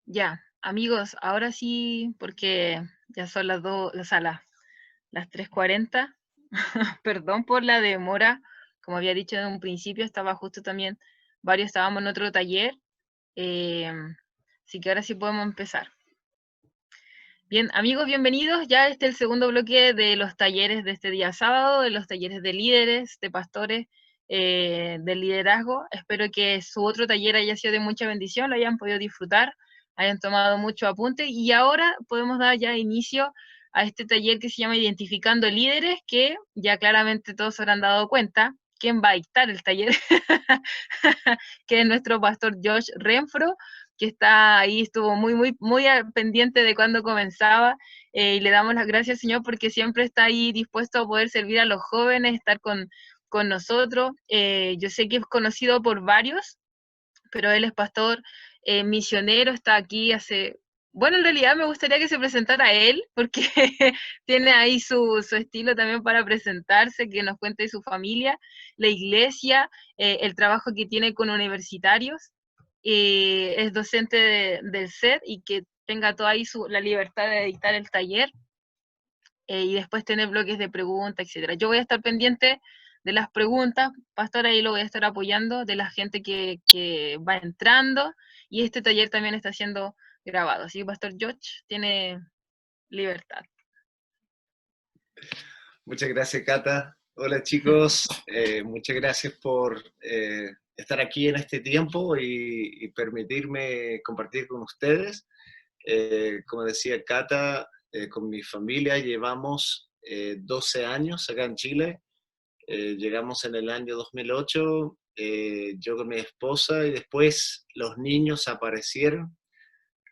Ya, amigos, ahora sí, porque ya son las 2, o sea, las 3:40. Perdón por la demora. Como había dicho en un principio, estaba justo también, varios estábamos en otro taller. eh, Así que ahora sí podemos empezar. Bien, amigos, bienvenidos. Ya este es el segundo bloque de los talleres de este día sábado, de los talleres de líderes, de pastores, del liderazgo. Espero que su otro taller haya sido de mucha bendición, lo hayan podido disfrutar, hayan tomado mucho apunte y ahora podemos dar ya inicio a este taller que se llama Identificando Líderes, que ya claramente todos se habrán dado cuenta quién va a dictar el taller, que es nuestro pastor Josh Renfro, que está ahí, estuvo muy al pendiente de cuando comenzaba, y le damos las gracias, Señor, porque siempre está ahí dispuesto a poder servir a los jóvenes, estar con nosotros. Yo sé que es conocido por varios, pero él es pastor misionero, está aquí hace... Bueno, en realidad me gustaría que se presentara él, porque tiene ahí su estilo también para presentarse, que nos cuente de su familia, la iglesia, el trabajo que tiene con universitarios, es docente del SED y que tenga toda ahí la libertad de dictar el taller, y después tener bloques de preguntas, etcétera. Yo voy a estar pendiente de las preguntas, Pastor, ahí lo voy a estar apoyando, de la gente que va entrando, y este taller también está siendo grabado, así que Pastor George tiene libertad. Muchas gracias, Cata. Hola, chicos. Muchas gracias por estar aquí en este tiempo y permitirme compartir con ustedes. Como decía Cata, con mi familia llevamos 12 años acá en Chile. Llegamos en el año 2008, yo con mi esposa, y después los niños aparecieron,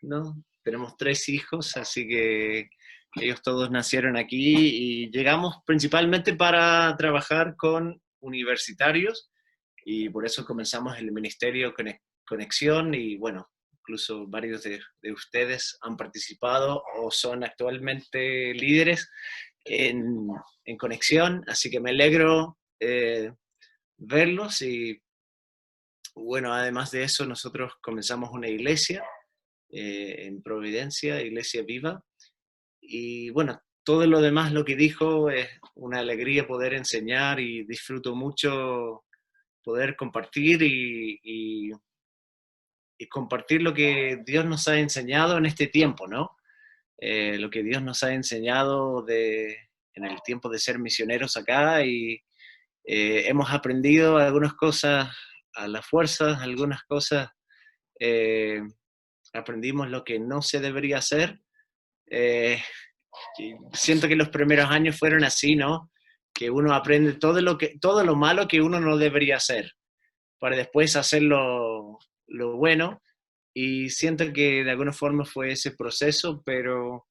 ¿no? Tenemos 3 hijos, así que ellos todos nacieron aquí y llegamos principalmente para trabajar con universitarios, y por eso comenzamos el Ministerio Conexión. Y bueno, incluso varios de ustedes han participado o son actualmente líderes en, en Conexión, así que me alegro verlos. Y bueno, además de eso, nosotros comenzamos una iglesia en Providencia, Iglesia Viva. Y bueno, todo lo demás, lo que dijo, es una alegría poder enseñar, y disfruto mucho poder compartir y compartir lo que Dios nos ha enseñado en este tiempo, ¿no? Lo que Dios nos ha enseñado en el tiempo de ser misioneros acá. Y hemos aprendido algunas cosas a la fuerza, algunas cosas eh, aprendimos lo que no se debería hacer. Eh, Siento que los primeros años fueron así, ¿no? Que uno aprende todo lo malo que uno no debería hacer, para después hacer lo bueno. Y siento que de alguna forma fue ese proceso, pero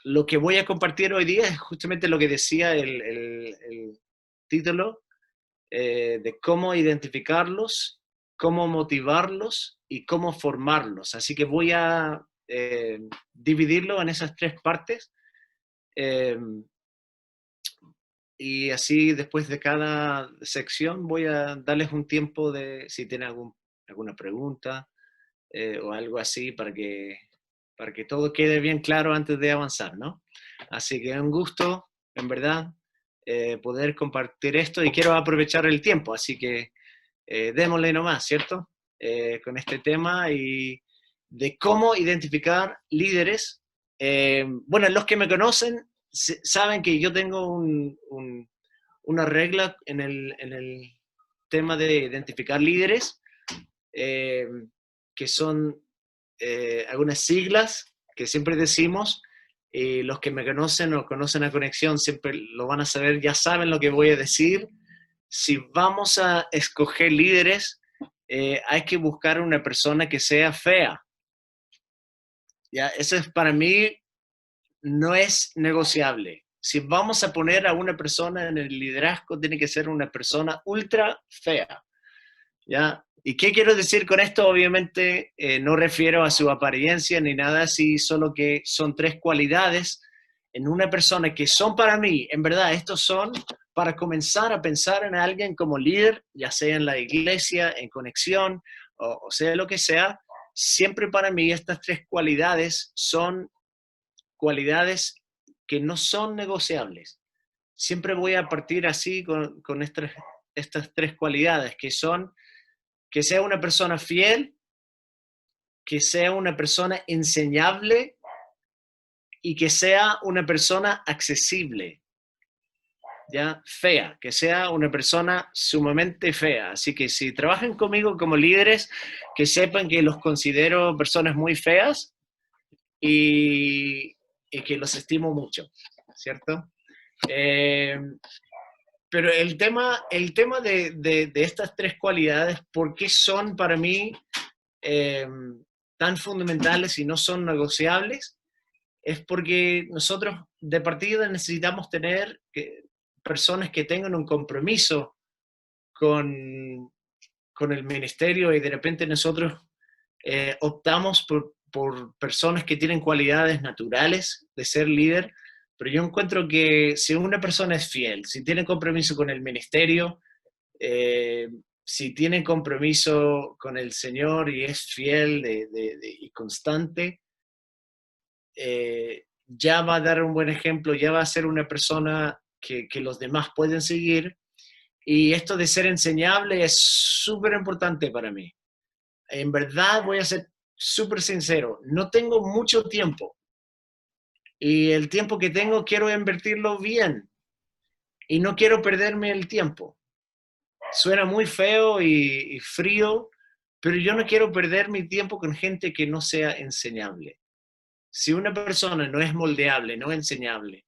lo que voy a compartir hoy día es justamente lo que decía el título, de cómo identificarlos, cómo motivarlos y cómo formarlos. Así que voy a dividirlo en esas 3 partes. Eh, y así después de cada sección voy a darles un tiempo de si tienen alguna pregunta o algo así, para que todo quede bien claro antes de avanzar, ¿no? Así que es un gusto, en verdad, poder compartir esto, y quiero aprovechar el tiempo, así que démosle nomás, ¿cierto? Con este tema y de cómo identificar líderes. Bueno, los que me conocen saben que yo tengo una regla en el tema de identificar líderes, eh, que son algunas siglas que siempre decimos. Y los que me conocen o conocen a Conexión siempre lo van a saber, ya saben lo que voy a decir. Si vamos a escoger líderes, hay que buscar una persona que sea fea. ¿Ya? Eso es, para mí, no es negociable. Si vamos a poner a una persona en el liderazgo, tiene que ser una persona ultra fea. ¿Ya? ¿Y qué quiero decir con esto? Obviamente no refiero a su apariencia ni nada así, solo que son 3 cualidades en una persona que son para mí, en verdad, estos son para comenzar a pensar en alguien como líder, ya sea en la iglesia, en Conexión, o sea lo que sea. siempre para mí estas tres cualidades son cualidades que no son negociables. Siempre voy a partir así con estas tres cualidades, que son que sea una persona fiel, que sea una persona enseñable y que sea una persona accesible. ¿Ya? Fea, que sea una persona sumamente fea. Así que si trabajan conmigo como líderes, que sepan que los considero personas muy feas y que los estimo mucho, ¿cierto? Pero el tema de estas tres cualidades, ¿por qué son para mí tan fundamentales y no son negociables? Es porque nosotros de partida necesitamos tener personas que tengan un compromiso con el ministerio y de repente nosotros optamos por personas que tienen cualidades naturales de ser líder, pero yo encuentro que si una persona es fiel, si tiene compromiso con el ministerio, si tiene compromiso con el Señor y es fiel y constante, ya va a dar un buen ejemplo, ya va a ser una persona que los demás pueden seguir. Y esto de ser enseñable es súper importante para mí. En verdad, voy a ser súper sincero, no tengo mucho tiempo. Y el tiempo que tengo quiero invertirlo bien. Y no quiero perderme el tiempo. Suena muy feo y frío, pero yo no quiero perder mi tiempo con gente que no sea enseñable. Si una persona no es moldeable, no enseñable,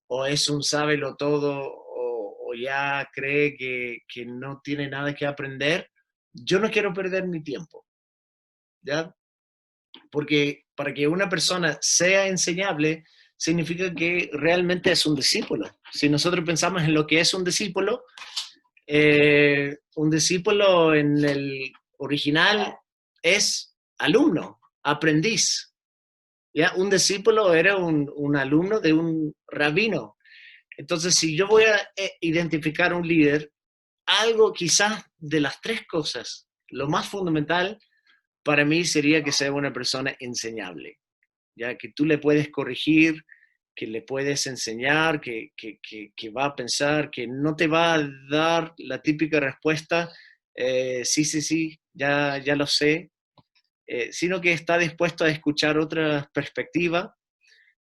o es un sábelo todo, o ya cree que no tiene nada que aprender, yo no quiero perder mi tiempo, ¿ya? Porque para que una persona sea enseñable, significa que realmente es un discípulo. Si nosotros pensamos en lo que es un discípulo en el original es alumno, aprendiz. ¿Ya? Un discípulo era un alumno de un rabino. Entonces, si yo voy a identificar un líder, algo quizás de las tres cosas, lo más fundamental para mí sería que sea una persona enseñable, ya que tú le puedes corregir, que le puedes enseñar, que va a pensar, que no te va a dar la típica respuesta, sí, sí, sí, ya lo sé, sino que está dispuesto a escuchar otra perspectiva.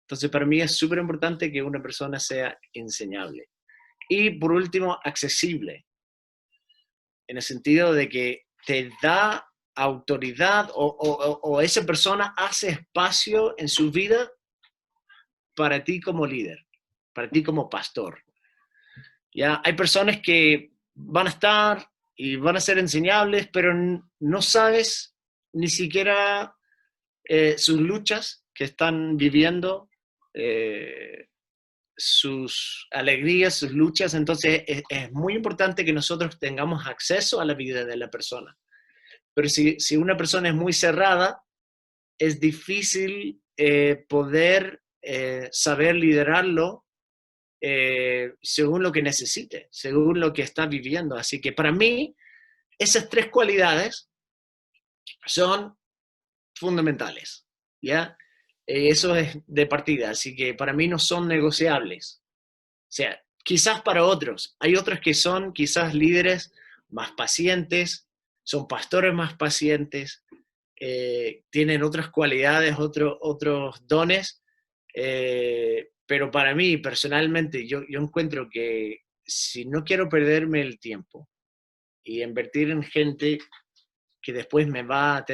Entonces, para mí es súper importante que una persona sea enseñable. Y por último, accesible, en el sentido de que te da autoridad o esa persona hace espacio en su vida para ti como líder, para ti como pastor. ¿Ya? Hay personas que van a estar y van a ser enseñables, pero no sabes ni siquiera sus luchas que están viviendo, sus alegrías, sus luchas. Entonces es muy importante que nosotros tengamos acceso a la vida de la persona. Pero si una persona es muy cerrada, es difícil poder saber liderarlo según lo que necesite, según lo que está viviendo. Así que para mí, esas tres cualidades son fundamentales, ¿ya? Eso es de partida, así que para mí no son negociables. O sea, quizás para otros, hay otros que son quizás líderes más pacientes, son pastores más pacientes, tienen otras cualidades, otros dones, pero para mí personalmente yo encuentro que si no quiero perderme el tiempo y invertir en gente que después me va a...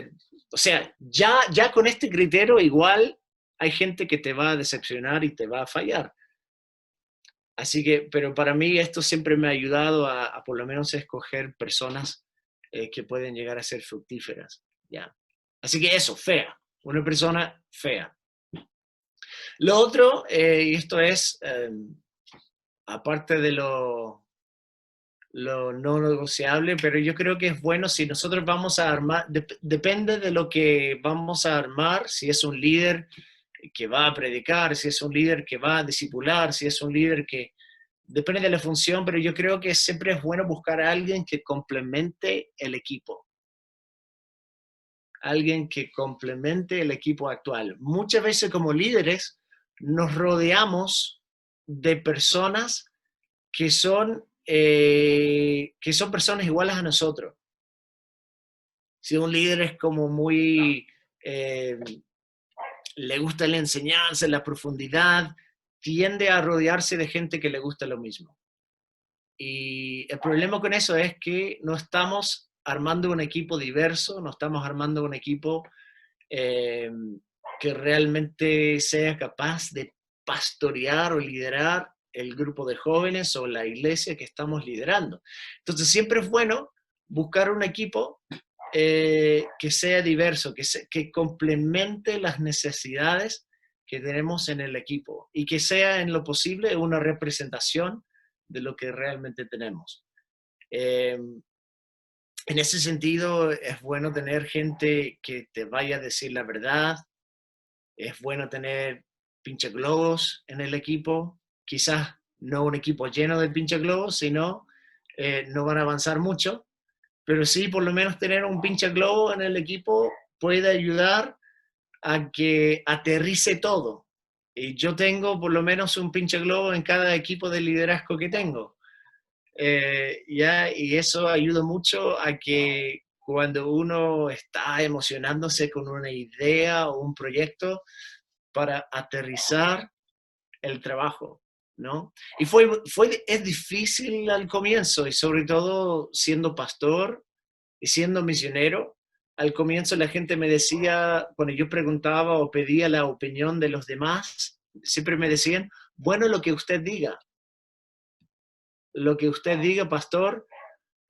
O sea, ya con este criterio igual hay gente que te va a decepcionar y te va a fallar. Así que, pero para mí esto siempre me ha ayudado a por lo menos escoger personas que pueden llegar a ser fructíferas, ¿ya? Así que eso, fea, una persona fea. Lo otro, y esto es, aparte de lo no negociable, pero yo creo que es bueno si nosotros vamos a armar, depende de lo que vamos a armar, si es un líder que va a predicar, si es un líder que va a discipular, si es un líder que... Depende de la función, pero yo creo que siempre es bueno buscar a alguien que complemente el equipo. alguien que complemente el equipo actual. Muchas veces como líderes nos rodeamos de personas que son personas iguales a nosotros. Si un líder es como muy, le gusta la enseñanza, la profundidad, tiende a rodearse de gente que le gusta lo mismo. Y el problema con eso es que no estamos armando un equipo diverso, no estamos armando un equipo que realmente sea capaz de pastorear o liderar el grupo de jóvenes o la iglesia que estamos liderando. Entonces siempre es bueno buscar un equipo que sea diverso, que complemente las necesidades que tenemos en el equipo y que sea en lo posible una representación de lo que realmente tenemos. En ese sentido, es bueno tener gente que te vaya a decir la verdad, es bueno tener pinchaglobos en el equipo, quizás no un equipo lleno de pinchaglobos, sino no van a avanzar mucho, pero sí por lo menos tener un pinchaglobo en el equipo puede ayudar a que aterrice todo. Y yo tengo por lo menos un pinchaglobo en cada equipo de liderazgo que tengo. Y eso ayuda mucho a que cuando uno está emocionándose con una idea o un proyecto para aterrizar el trabajo, ¿no? Y es difícil al comienzo, y sobre todo siendo pastor y siendo misionero. Al comienzo la gente me decía, cuando yo preguntaba o pedía la opinión de los demás, siempre me decían, bueno, lo que usted diga, pastor,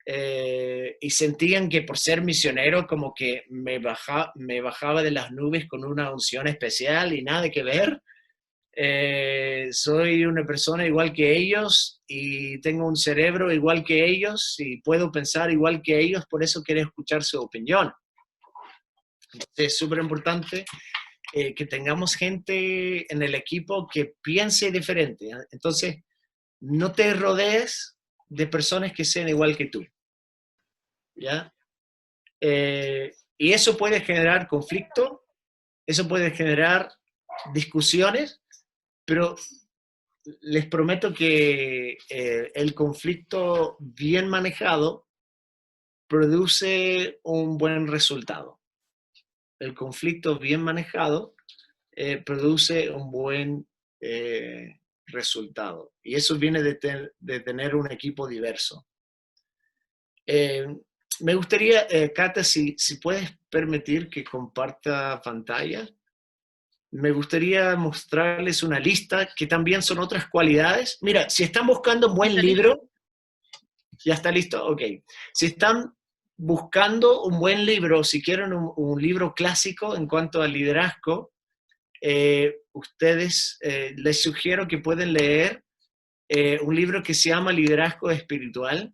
y sentían que por ser misionero como que me bajaba de las nubes con una unción especial y nada que ver. Soy una persona igual que ellos y tengo un cerebro igual que ellos y puedo pensar igual que ellos, por eso quiero escuchar su opinión. Entonces, es súper importante que tengamos gente en el equipo que piense diferente. Entonces, no te rodees de personas que sean igual que tú. ¿Ya? Y eso puede generar conflicto, eso puede generar discusiones, pero les prometo que el conflicto bien manejado produce un buen resultado. El conflicto bien manejado produce un buen resultado. Y eso viene de tener un equipo diverso. Me gustaría, Cata, si puedes permitir que comparta pantalla, me gustaría mostrarles una lista que también son otras cualidades. Mira, si están buscando un buen libro, ¿ya está listo? Ok. Si están buscando un buen libro, si quieren un libro clásico en cuanto al liderazgo, ustedes les sugiero que pueden leer un libro que se llama Liderazgo Espiritual.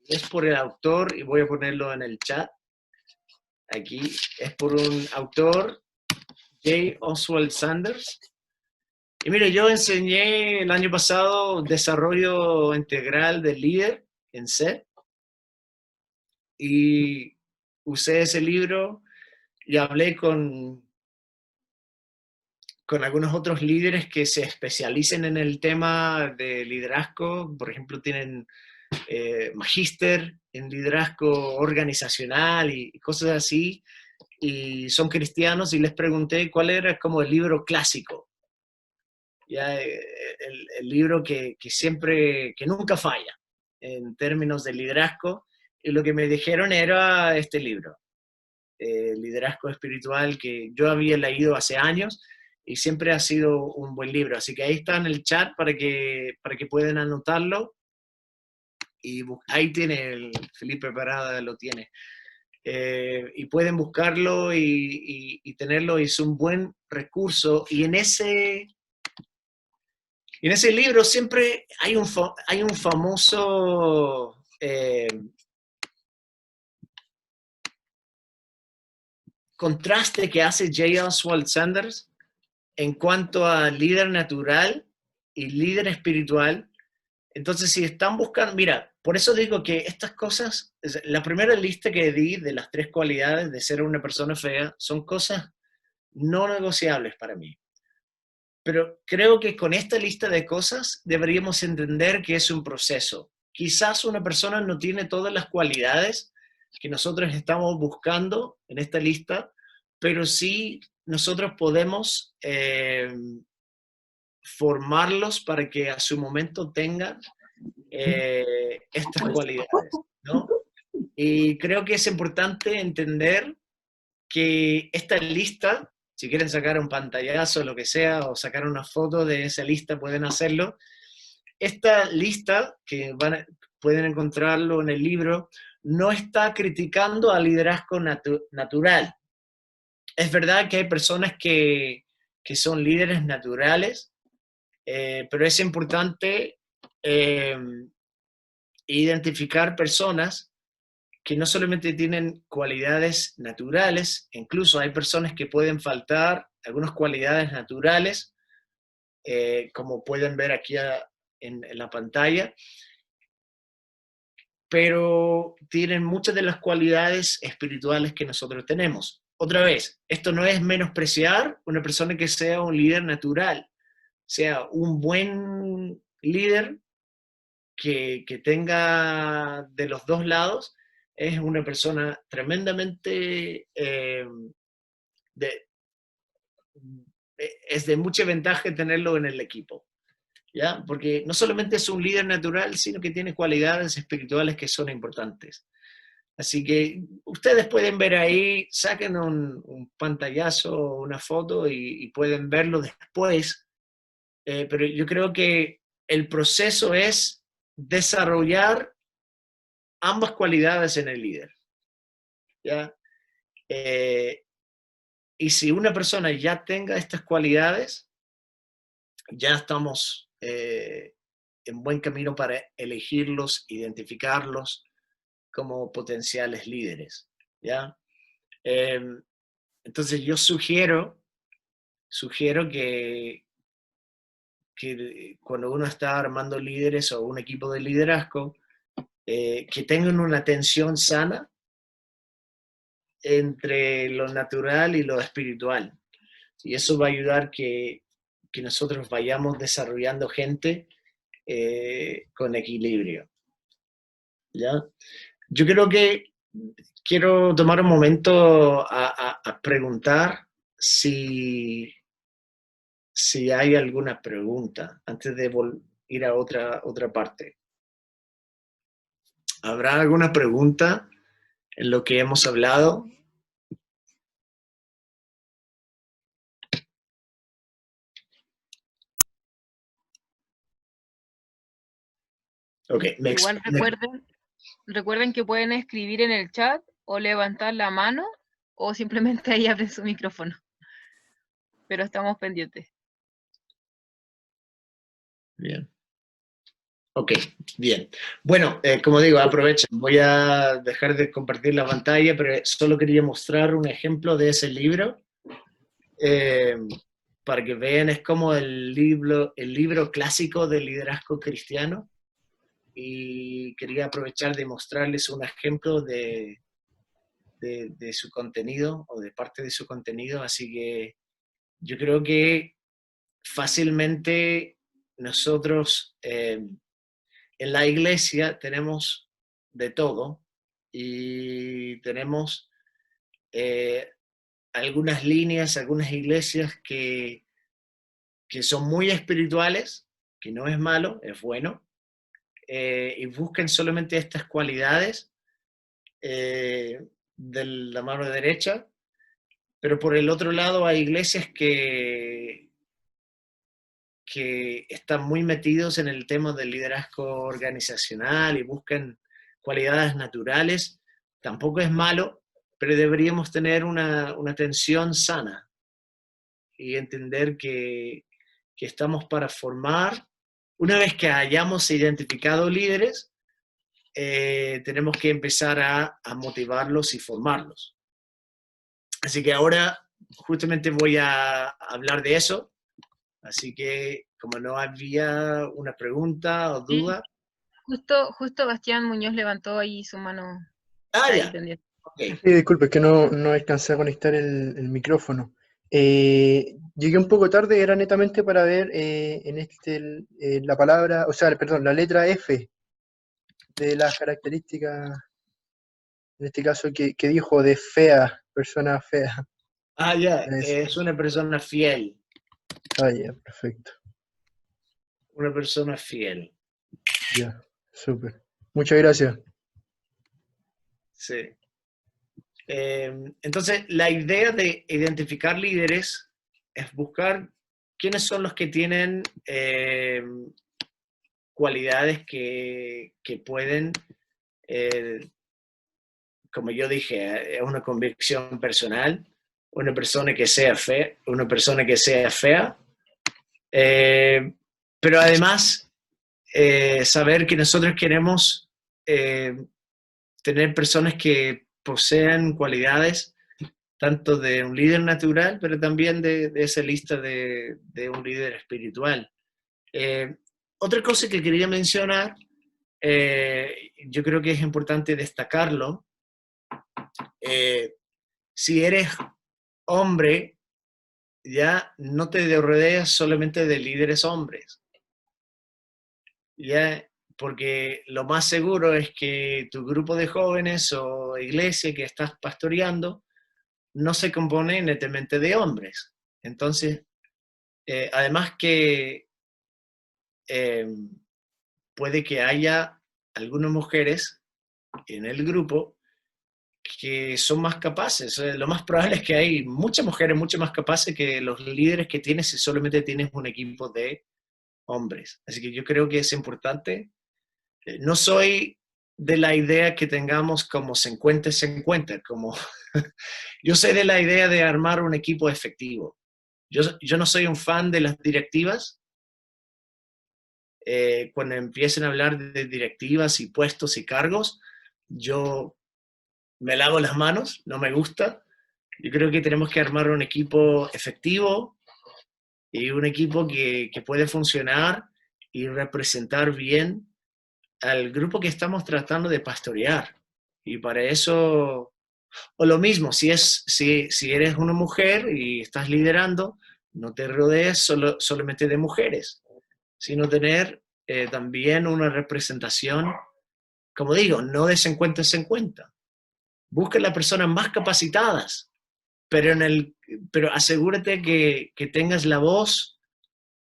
Es por el autor, y voy a ponerlo en el chat, aquí, es por un autor, J. Oswald Sanders. Y mire, yo enseñé el año pasado desarrollo integral del líder en SET, y usé ese libro y hablé con algunos otros líderes que se especialicen en el tema de liderazgo. Por ejemplo, tienen magíster en liderazgo organizacional y cosas así, y son cristianos, y les pregunté cuál era como el libro clásico, ya el libro que siempre, que nunca falla en términos de liderazgo, y lo que me dijeron era este libro, Liderazgo Espiritual, que yo había leído hace años y siempre ha sido un buen libro. Así que ahí está en el chat para que puedan anotarlo. Y ahí tiene, Felipe Parada lo tiene. Y pueden buscarlo y tenerlo, y es un buen recurso. Y en ese libro siempre hay un famoso contraste que hace J. Oswald Sanders en cuanto a líder natural y líder espiritual. Entonces, si están buscando, mira, por eso digo que estas cosas, la primera lista que di de las 3 cualidades de ser una persona fea, son cosas no negociables para mí. Pero creo que con esta lista de cosas deberíamos entender que es un proceso. Quizás una persona no tiene todas las cualidades que nosotros estamos buscando en esta lista, pero sí nosotros podemos formarlos para que a su momento tengan estas cualidades, ¿no? Y creo que es importante entender que esta lista, si quieren sacar un pantallazo o lo que sea, o sacar una foto de esa lista, pueden hacerlo. Esta lista, que pueden encontrarlo en el libro, no está criticando al liderazgo natural. Es verdad que hay personas que son líderes naturales, pero es importante identificar personas que no solamente tienen cualidades naturales, incluso hay personas que pueden faltar algunas cualidades naturales, como pueden ver aquí en la pantalla, pero tienen muchas de las cualidades espirituales que nosotros tenemos. Otra vez, esto no es menospreciar una persona que sea un líder natural, sea un buen líder que tenga de los dos lados, es una persona tremendamente es de mucha ventaja tenerlo en el equipo, ¿ya? Porque no solamente es un líder natural, sino que tiene cualidades espirituales que son importantes. Así que ustedes pueden ver ahí, saquen un pantallazo, una foto y pueden verlo después, pero yo creo que el proceso es desarrollar ambas cualidades en el líder, ¿ya? Y si una persona ya tenga estas cualidades, ya estamos en buen camino para elegirlos, identificarlos como potenciales líderes, ¿ya? Entonces yo sugiero que cuando uno está armando líderes o un equipo de liderazgo, que tengan una tensión sana entre lo natural y lo espiritual. Y eso va a ayudar que nosotros vayamos desarrollando gente con equilibrio, ¿ya? Yo creo que quiero tomar un momento a preguntar si hay alguna pregunta antes de ir a otra parte. ¿Habrá alguna pregunta en lo que hemos hablado? Ok, Igual recuerden que pueden escribir en el chat o levantar la mano o simplemente ahí abren su micrófono. Pero estamos pendientes. Bien. Ok, bien. Bueno, como digo, aprovechen. Voy a dejar de compartir la pantalla, pero solo quería mostrar un ejemplo de ese libro para que vean. Es como el libro clásico del liderazgo cristiano, y quería aprovechar de mostrarles un ejemplo de su contenido o de parte de su contenido. Así que yo creo que fácilmente nosotros en la iglesia tenemos de todo y tenemos algunas líneas, algunas iglesias que son muy espirituales, que no es malo, es bueno, y busquen solamente estas cualidades de la mano derecha, pero por el otro lado hay iglesias que están muy metidos en el tema del liderazgo organizacional y buscan cualidades naturales. Tampoco es malo, pero deberíamos tener una tensión sana y entender que estamos para formar. Una vez que hayamos identificado líderes, tenemos que empezar a motivarlos y formarlos. Así que ahora justamente voy a hablar de eso. Así que como no había una pregunta o Sí, duda. justo Bastián Muñoz levantó ahí su mano, Ah, está ahí ya, pendiente. ok. Sí, disculpe, es que no alcancé a conectar el micrófono. Llegué un poco tarde, era netamente para ver la palabra, o sea, perdón, la letra F de las características, en este caso, que dijo de fea, persona fea. Ah, ya, Es- es una persona fiel, Ah, ya, perfecto. una persona fiel. Ya, súper. Muchas gracias. Sí. Entonces, la idea de identificar líderes es buscar quiénes son los que tienen cualidades que pueden, eh, como yo dije, es una convicción personal, una persona que sea fea, pero además saber que nosotros queremos eh, tener personas que posean cualidades tanto de un líder natural, pero también de esa lista de un líder espiritual. Eh, Otra cosa que quería mencionar, yo creo que es importante destacarlo, si eres hombre, ya no te rodeas solamente de líderes hombres, ya, porque lo más seguro es que tu grupo de jóvenes o iglesia que estás pastoreando no se compone netamente de hombres. Entonces, además que eh, puede que haya algunas mujeres en el grupo que son más capaces. Lo más probable es que hay muchas mujeres mucho más capaces que los líderes que tienes si solamente tienes un equipo de hombres. Así que yo creo que es importante. No soy de la idea que tengamos como 50-50, como yo soy de la idea de armar un equipo efectivo. Yo no soy un fan de las directivas. Cuando empiecen a hablar de directivas y puestos y cargos, yo me lavo las manos, no me gusta. Yo creo que tenemos que armar un equipo efectivo y un equipo que puede funcionar y representar bien al grupo que estamos tratando de pastorear. Y para eso, o lo mismo, si eres una mujer y estás liderando, no te rodees solamente de mujeres, sino tener también una representación, como digo, no de 50-50. Busca las personas más capacitadas, pero asegúrate que tengas la voz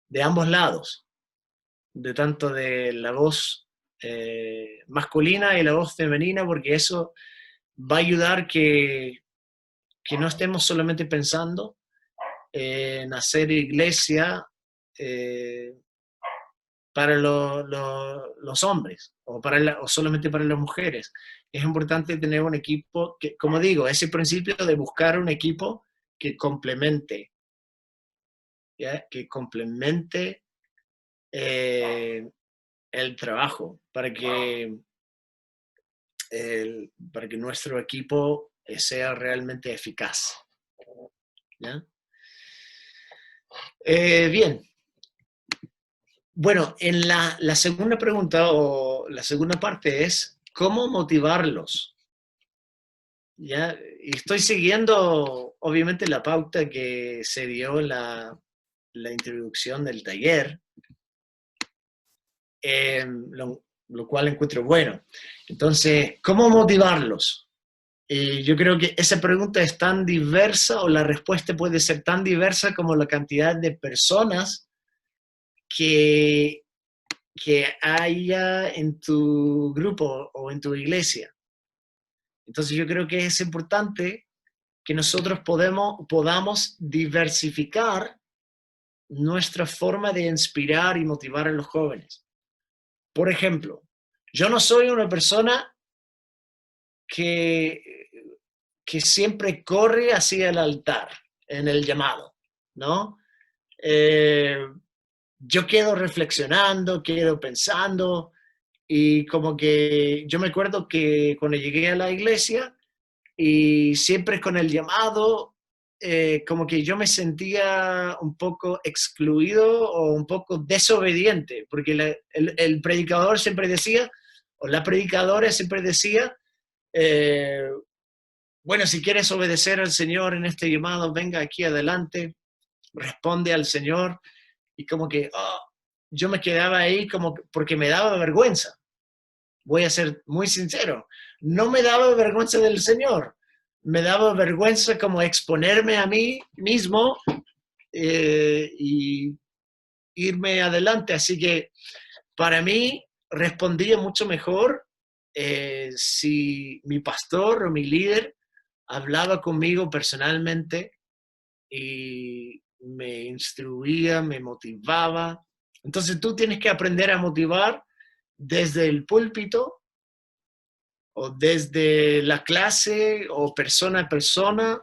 de ambos lados, de tanto de la voz masculina y la voz femenina, porque eso va a ayudar que no estemos solamente pensando en hacer iglesia eh, para los hombres o solamente para las mujeres. Es importante tener un equipo que, como digo, ese principio de buscar un equipo que complemente, ¿ya? Que complemente eh, el trabajo para que nuestro equipo sea realmente eficaz. ¿Ya? Bien. Bueno, en la segunda pregunta o la segunda parte es, ¿cómo motivarlos? ¿Ya? Y estoy siguiendo, obviamente, la pauta que se dio en la introducción del taller, lo cual encuentro bueno. Entonces, ¿cómo motivarlos? Yo creo que esa pregunta es tan diversa o la respuesta puede ser tan diversa como la cantidad de personas que, que haya en tu grupo o en tu iglesia. Entonces yo creo que es importante que nosotros podamos diversificar nuestra forma de inspirar y motivar a los jóvenes. Por ejemplo, yo no soy una persona que, que siempre corre hacia el altar en el llamado, ¿no? Eh, yo quedo reflexionando, quedo pensando y como que yo me acuerdo que cuando llegué a la iglesia y siempre con el llamado, como que yo me sentía un poco excluido o un poco desobediente, porque el predicador siempre decía, o la predicadora siempre decía, bueno, si quieres obedecer al Señor en este llamado, venga aquí adelante, responde al Señor, y como que yo me quedaba ahí como porque me daba vergüenza. Voy a ser muy sincero, no me daba vergüenza del Señor, me daba vergüenza como exponerme a mí mismo y irme adelante. Así que para mí respondía mucho mejor si mi pastor o mi líder hablaba conmigo personalmente y me instruía, me motivaba. Entonces tú tienes que aprender a motivar desde el púlpito o desde la clase o persona a persona.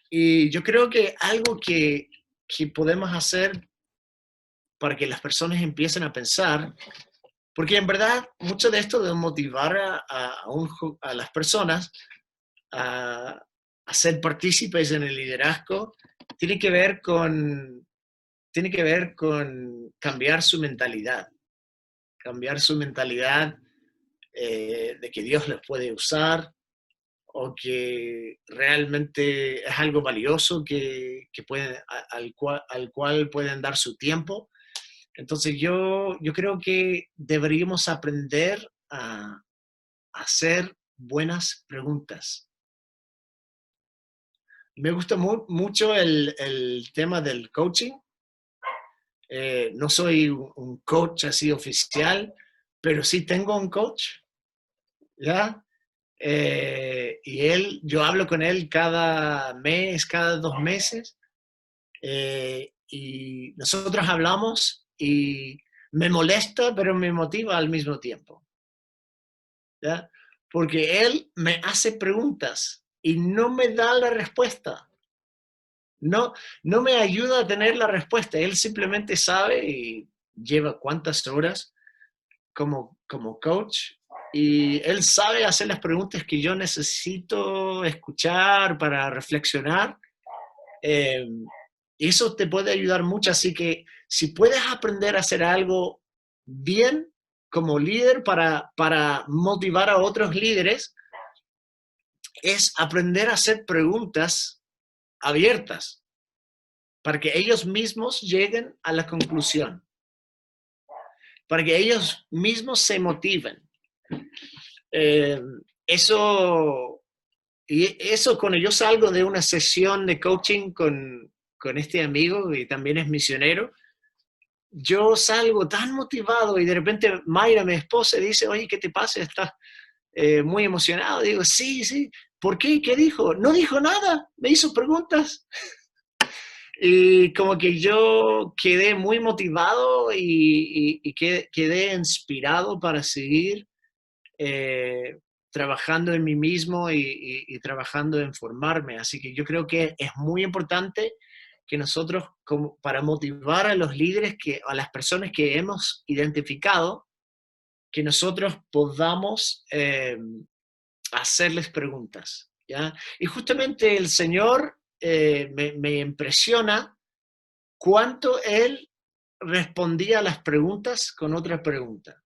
Y yo creo que algo que podemos hacer para que las personas empiecen a pensar, porque en verdad mucho de esto de motivar a las personas a ser partícipes en el liderazgo tiene que ver con cambiar su mentalidad de que Dios les puede usar o que realmente es algo valioso al cual pueden dar su tiempo. Entonces yo creo que deberíamos aprender a hacer buenas preguntas. Me gusta mucho el tema del coaching. No soy un coach así oficial, pero sí tengo un coach, ¿ya? Y yo hablo con él cada mes, cada 2 meses, y nosotros hablamos y me molesta, pero me motiva al mismo tiempo, ¿ya? Porque él me hace preguntas y no me da la respuesta. No me ayuda a tener la respuesta. Él simplemente sabe y lleva cuántas horas como coach y él sabe hacer las preguntas que yo necesito escuchar para reflexionar. Eso te puede ayudar mucho. Así que si puedes aprender a hacer algo bien como líder para motivar a otros líderes, es aprender a hacer preguntas abiertas para que ellos mismos lleguen a la conclusión, para que ellos mismos se motiven. Eso cuando yo salgo de una sesión de coaching con este amigo que también es misionero, yo salgo tan motivado y de repente Mayra, mi esposa, dice, oye, ¿qué te pasa? ¿Estás muy emocionado? Digo, sí. ¿Por qué? ¿Qué dijo? No dijo nada, me hizo preguntas. Y como que yo quedé muy motivado y quedé inspirado para seguir trabajando en mí mismo y trabajando en formarme. Así que yo creo que es muy importante que nosotros, para motivar a los líderes, a las personas que hemos identificado, que nosotros podamos hacerles preguntas, ¿ya? Y justamente el Señor me impresiona cuánto Él respondía a las preguntas con otra pregunta.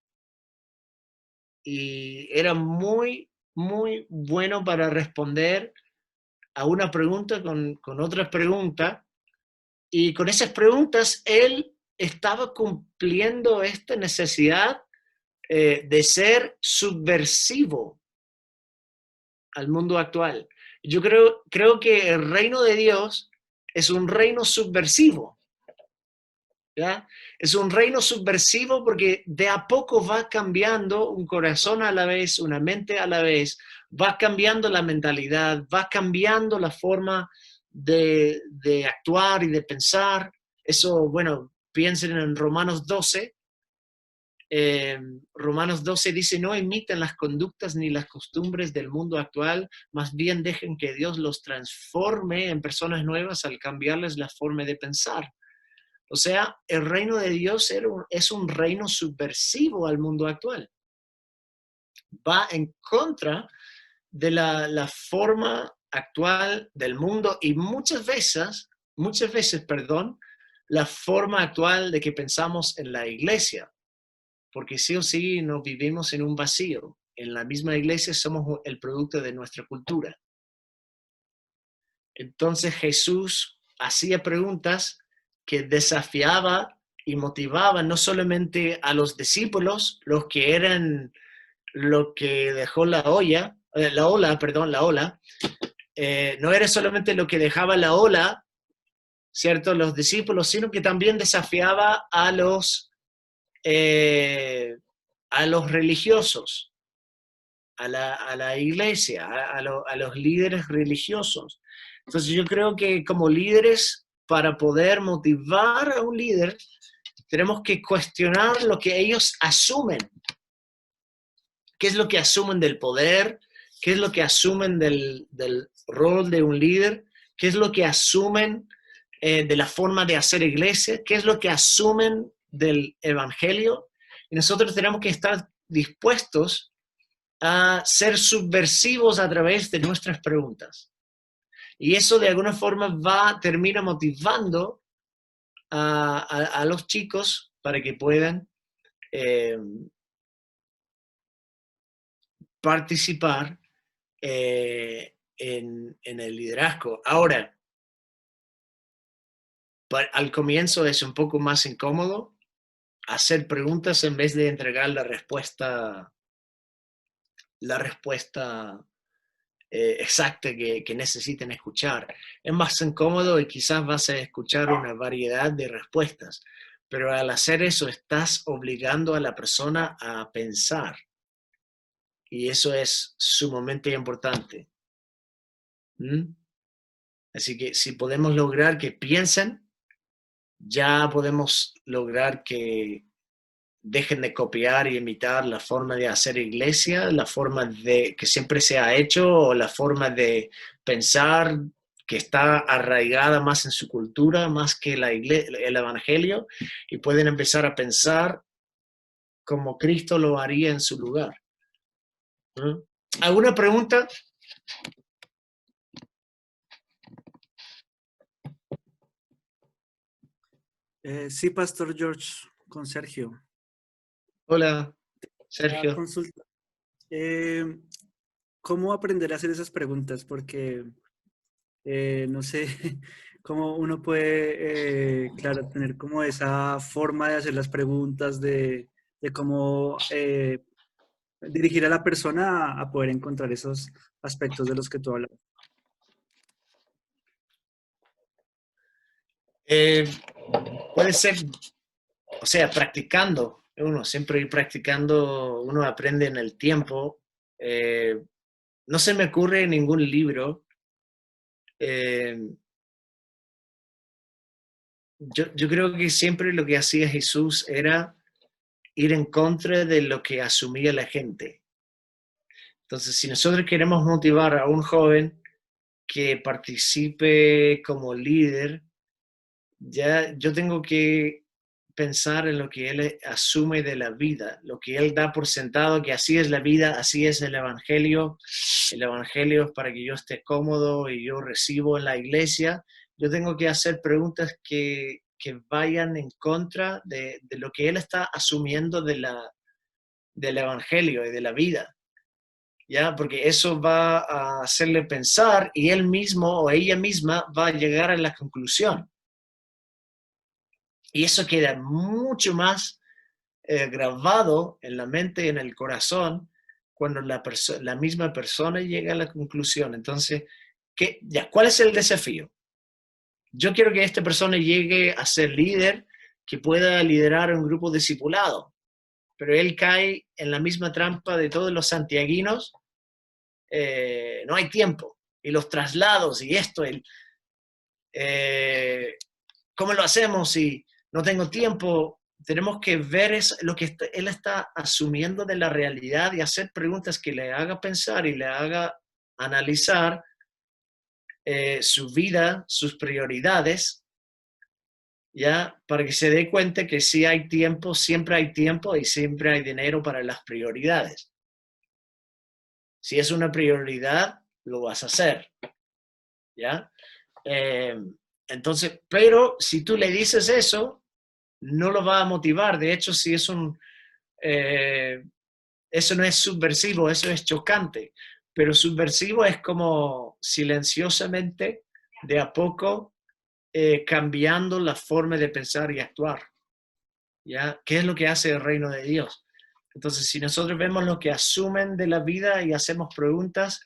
Y era muy, muy bueno para responder a una pregunta con otra pregunta. Y con esas preguntas, Él estaba cumpliendo esta necesidad de ser subversivo al mundo actual. Yo creo que el reino de Dios es un reino subversivo, ¿ya? Es un reino subversivo porque de a poco va cambiando un corazón a la vez, una mente a la vez, va cambiando la mentalidad, va cambiando la forma de actuar y de pensar. Eso, bueno, piensen en Romanos 12. Romanos 12 dice, no imiten las conductas ni las costumbres del mundo actual, más bien dejen que Dios los transforme en personas nuevas al cambiarles la forma de pensar. O sea, el reino de Dios es un reino subversivo al mundo actual. Va en contra de la forma actual del mundo y muchas veces, la forma actual de que pensamos en la iglesia. Porque sí o sí nos vivimos en un vacío. En la misma iglesia somos el producto de nuestra cultura. Entonces Jesús hacía preguntas que desafiaba y motivaba no solamente a los discípulos, los que eran lo que dejó la ola, no era solamente lo que dejaba la ola, ¿cierto? Los discípulos, sino que también desafiaba a los religiosos, a la iglesia, a los líderes religiosos. Entonces yo creo que como líderes, para poder motivar a un líder, tenemos que cuestionar lo que ellos asumen. ¿Qué es lo que asumen del poder? ¿Qué es lo que asumen del rol de un líder? ¿Qué es lo que asumen de la forma de hacer iglesia? ¿Qué es lo que asumen del evangelio? Y nosotros tenemos que estar dispuestos a ser subversivos a través de nuestras preguntas. Y eso de alguna forma termina motivando a los chicos para que puedan participar en el liderazgo. Ahora, al comienzo es un poco más incómodo hacer preguntas en vez de entregar la respuesta exacta que necesiten escuchar. Es más incómodo y quizás vas a escuchar una variedad de respuestas, pero al hacer eso estás obligando a la persona a pensar. Y eso es sumamente importante. Así que si podemos lograr que piensen, ya podemos lograr que dejen de copiar y imitar la forma de hacer iglesia, la forma de que siempre se ha hecho, o la forma de pensar que está arraigada más en su cultura, más que el evangelio, y pueden empezar a pensar como Cristo lo haría en su lugar. ¿Alguna pregunta? Sí, Pastor George, con Sergio. Hola, Sergio. Consulta. ¿Cómo aprender a hacer esas preguntas? Porque no sé cómo uno puede, claro, tener como esa forma de hacer las preguntas, de cómo dirigir a la persona a poder encontrar esos aspectos de los que tú hablas. Puede ser, o sea, practicando. Uno siempre practicando, uno aprende en el tiempo. No se me ocurre ningún libro. Yo creo que siempre lo que hacía Jesús era ir en contra de lo que asumía la gente. Entonces, si nosotros queremos motivar a un joven que participe como líder, ya yo tengo que pensar en lo que él asume de la vida, lo que él da por sentado, que así es la vida, así es el evangelio es para que yo esté cómodo y yo recibo en la iglesia. Yo tengo que hacer preguntas que vayan en contra de lo que él está asumiendo del evangelio y de la vida, ¿ya? Porque eso va a hacerle pensar y él mismo o ella misma va a llegar a la conclusión. Y eso queda mucho más grabado en la mente y en el corazón cuando la misma persona llega a la conclusión. Entonces, ¿cuál es el desafío? Yo quiero que esta persona llegue a ser líder, que pueda liderar un grupo discipulado, pero él cae en la misma trampa de todos los santiaguinos. No hay tiempo, y los traslados, y esto, ¿cómo lo hacemos si no tengo tiempo? Tenemos que ver lo que él está asumiendo de la realidad y hacer preguntas que le haga pensar y le haga analizar su vida, sus prioridades, ¿ya? Para que se dé cuenta que sí hay tiempo, siempre hay tiempo y siempre hay dinero para las prioridades. Si es una prioridad, lo vas a hacer. ¿ya? Eh, entonces, pero si tú le dices eso, no lo va a motivar. De hecho, si es eso no es subversivo, eso es chocante. Pero subversivo es como silenciosamente, de a poco, cambiando la forma de pensar y actuar. ¿Ya? ¿Qué es lo que hace el reino de Dios? Entonces, si nosotros vemos lo que asumen de la vida y hacemos preguntas,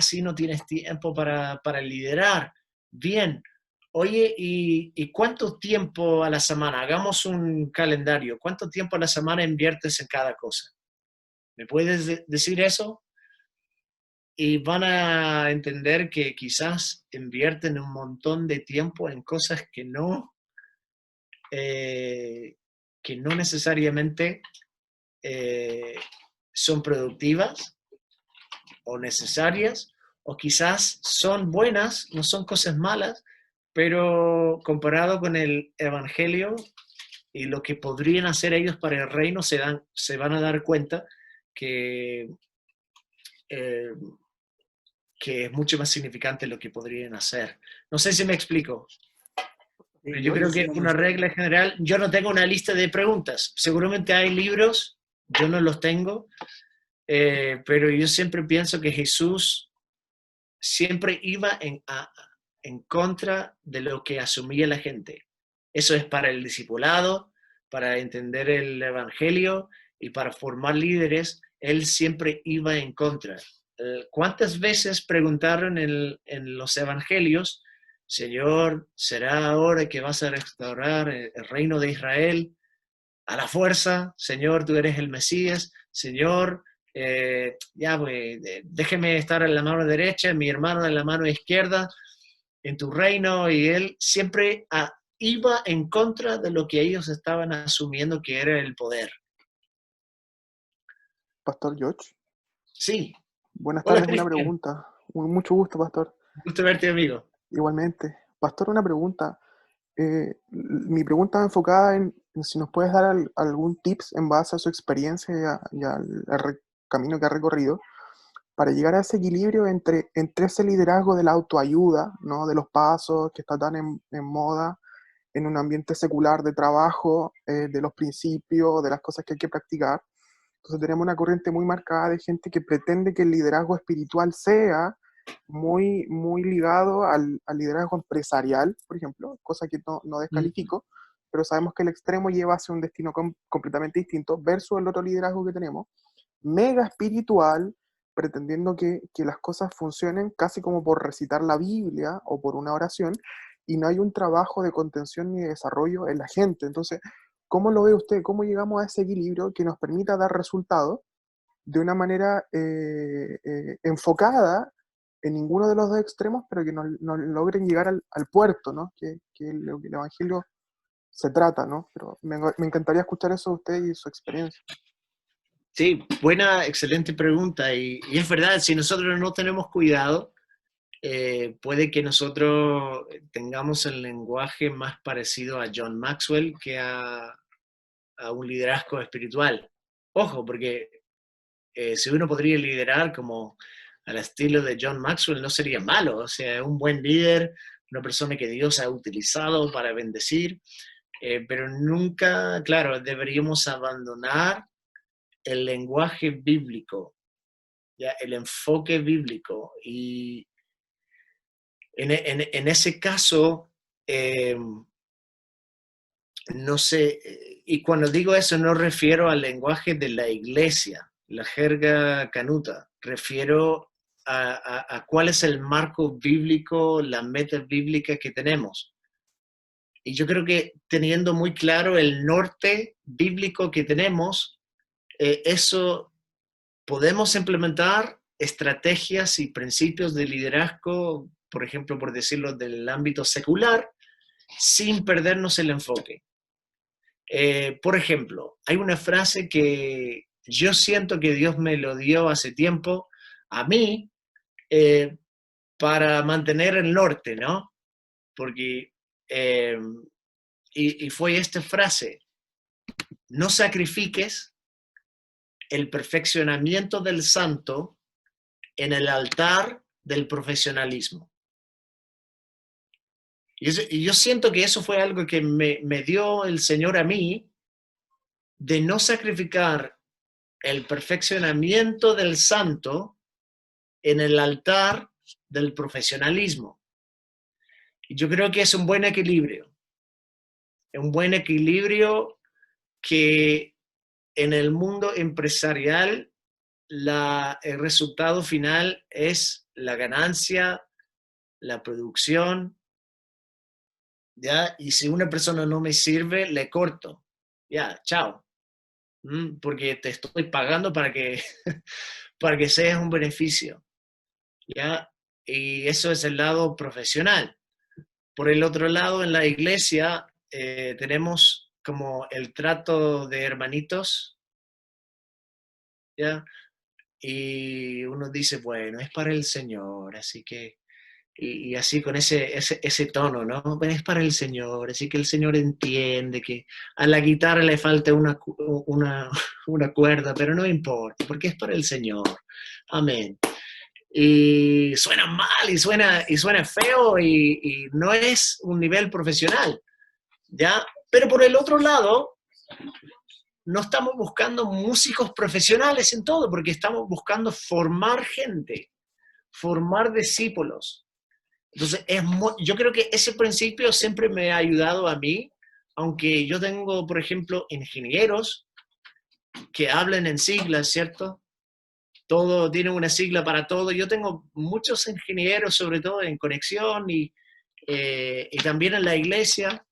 sí, no tienes tiempo para liderar. Bien. Oye, ¿y cuánto tiempo a la semana? Hagamos un calendario. ¿Cuánto tiempo a la semana inviertes en cada cosa? ¿Me puedes decir eso? Y van a entender que quizás invierten un montón de tiempo en cosas que no necesariamente son productivas o necesarias, o quizás son buenas, no son cosas malas, pero comparado con el Evangelio y lo que podrían hacer ellos para el reino, se van a dar cuenta que, eh, que es mucho más significante lo que podrían hacer. No sé si me explico. Pero yo creo que Buenísimo, una regla general, yo no tengo una lista de preguntas. Seguramente hay libros, yo no los tengo, pero yo siempre pienso que Jesús siempre iba en contra de lo que asumía la gente. Eso es para el discipulado, para entender el evangelio y para formar líderes, él siempre iba en contra. ¿Cuántas veces preguntaron en los evangelios, Señor, ¿será ahora que vas a restaurar el reino de Israel a la fuerza? Señor, tú eres el Mesías. Señor, ya, pues, déjeme estar en la mano derecha, mi hermano en la mano izquierda, en tu reino. Y él siempre iba en contra de lo que ellos estaban asumiendo que era el poder. Pastor George, Sí. buenas Hola, tardes, una Cristian. pregunta. Mucho gusto, Pastor. Gusto verte, amigo. Igualmente. Pastor, una pregunta. Mi pregunta va enfocada en si nos puedes dar algún tips en base a su experiencia y al camino que ha recorrido para llegar a ese equilibrio entre ese liderazgo de la autoayuda, ¿no? De los pasos que está tan en moda en un ambiente secular de trabajo, de los principios, de las cosas que hay que practicar. Entonces tenemos una corriente muy marcada de gente que pretende que el liderazgo espiritual sea muy, muy ligado al liderazgo empresarial, por ejemplo, cosa que no descalifico, pero sabemos que el extremo lleva hacia un destino completamente distinto, versus el otro liderazgo que tenemos, mega espiritual, pretendiendo que las cosas funcionen casi como por recitar la Biblia o por una oración, y no hay un trabajo de contención ni de desarrollo en la gente. Entonces, ¿cómo lo ve usted? ¿Cómo llegamos a ese equilibrio que nos permita dar resultados de una manera enfocada en ninguno de los dos extremos, pero que nos logren llegar al puerto, ¿no? Que el Evangelio se trata, ¿no? Pero me encantaría escuchar eso de usted y su experiencia. Sí, buena, excelente pregunta. Y es verdad, si nosotros no tenemos cuidado, puede que nosotros tengamos el lenguaje más parecido a John Maxwell que a un liderazgo espiritual. Ojo, porque si uno podría liderar como al estilo de John Maxwell, no sería malo. O sea, un buen líder, una persona que Dios ha utilizado para bendecir, pero nunca, claro, deberíamos abandonar el lenguaje bíblico, ¿ya? El enfoque bíblico. Y en ese caso, no sé, y cuando digo eso no refiero al lenguaje de la iglesia, la jerga canuta, refiero a cuál es el marco bíblico, la meta bíblica que tenemos. Y yo creo que teniendo muy claro el norte bíblico que tenemos, eso podemos implementar estrategias y principios de liderazgo, por ejemplo, por decirlo, del ámbito secular, sin perdernos el enfoque. Por ejemplo, hay una frase que yo siento que Dios me lo dio hace tiempo a mí para mantener el norte, ¿no? Porque, y fue esta frase, no sacrifiques el perfeccionamiento del santo en el altar del profesionalismo. Y yo siento que eso fue algo que me dio el Señor a mí, de no sacrificar el perfeccionamiento del santo en el altar del profesionalismo. Y yo creo que es un buen equilibrio. Es un buen equilibrio que en el mundo empresarial el resultado final es la ganancia, la producción, ¿ya? Y si una persona no me sirve, le corto. Ya, chao. Porque te estoy pagando para que, para que seas un beneficio, ¿ya? Y eso es el lado profesional. Por el otro lado, en la iglesia tenemos como el trato de hermanitos, ¿ya? Y uno dice, bueno, es para el Señor, así que, y así con ese tono, ¿no? Bueno, es para el Señor, así que el Señor entiende que a la guitarra le falta una cuerda, pero no importa, porque es para el Señor. Amén. Y suena mal, y suena feo, y no es un nivel profesional, ¿ya? Pero por el otro lado, no estamos buscando músicos profesionales en todo, porque estamos buscando formar gente, formar discípulos. Entonces, yo creo que ese principio siempre me ha ayudado a mí, aunque yo tengo, por ejemplo, ingenieros que hablan en siglas, ¿cierto? Todo tiene una sigla para todo. Yo tengo muchos ingenieros, sobre todo en conexión y también en la iglesia,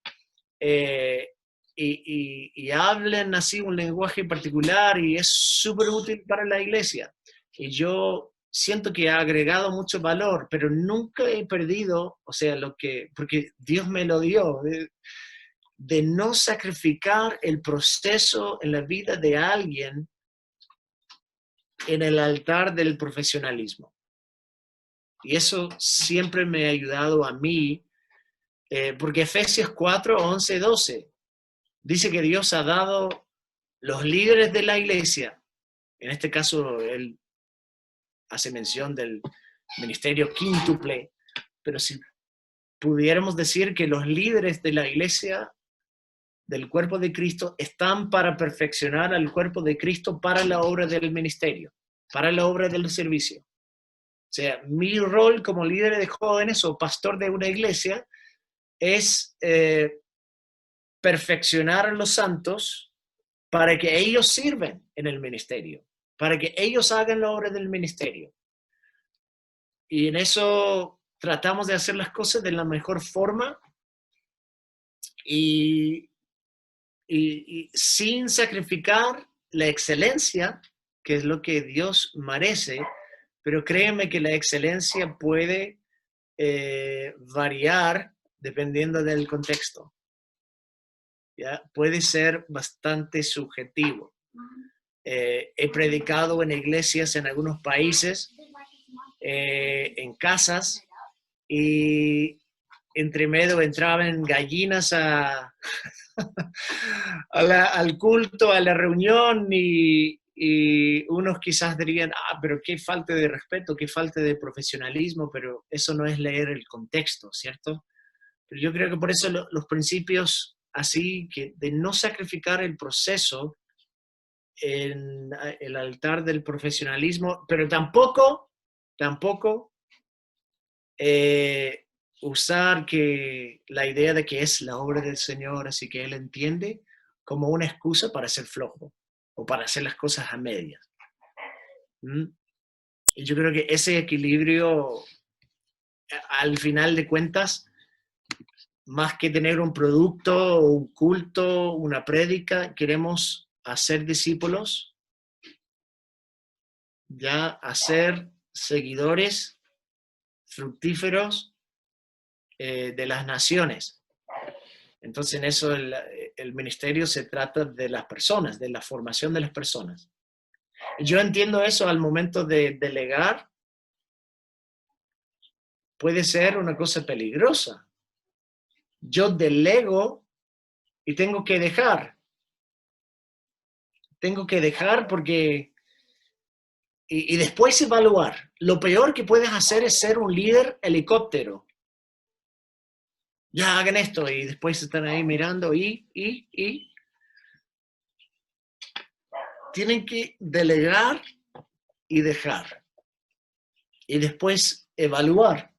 eh, y hablan así un lenguaje particular y es súper útil para la iglesia. Y yo siento que ha agregado mucho valor, pero nunca he perdido, o sea, porque Dios me lo dio, de no sacrificar el proceso en la vida de alguien en el altar del profesionalismo. Y eso siempre me ha ayudado a mí, porque Efesios 4, 11, 12 dice que Dios ha dado los líderes de la iglesia, en este caso él hace mención del ministerio quíntuple, pero si pudiéramos decir que los líderes de la iglesia, del cuerpo de Cristo, están para perfeccionar al cuerpo de Cristo para la obra del ministerio, para la obra del servicio. O sea, mi rol como líder de jóvenes o pastor de una iglesia es perfeccionar a los santos para que ellos sirvan en el ministerio, para que ellos hagan la obra del ministerio. Y en eso tratamos de hacer las cosas de la mejor forma y sin sacrificar la excelencia, que es lo que Dios merece, pero créeme que la excelencia puede variar dependiendo del contexto. ¿Ya? Puede ser bastante subjetivo. He predicado en iglesias en algunos países, en casas, y entre medio entraban gallinas al culto, a la reunión, y unos quizás dirían, pero qué falta de respeto, qué falta de profesionalismo, pero eso no es leer el contexto, ¿cierto? Pero yo creo que por eso los principios así, que de no sacrificar el proceso en el altar del profesionalismo, pero tampoco usar la idea de que es la obra del Señor, así que Él entiende, como una excusa para ser flojo o para hacer las cosas a medias. Y yo creo que ese equilibrio, al final de cuentas, más que tener un producto, un culto, una prédica, queremos hacer discípulos, ya hacer seguidores fructíferos de las naciones. Entonces en eso el ministerio se trata de las personas, de la formación de las personas. Y yo entiendo eso al momento de delegar, puede ser una cosa peligrosa. Yo delego y tengo que dejar. Tengo que dejar porque... Y después evaluar. Lo peor que puedes hacer es ser un líder helicóptero. ya hagan esto, y después están ahí mirando y tienen que delegar y dejar. Y después evaluar.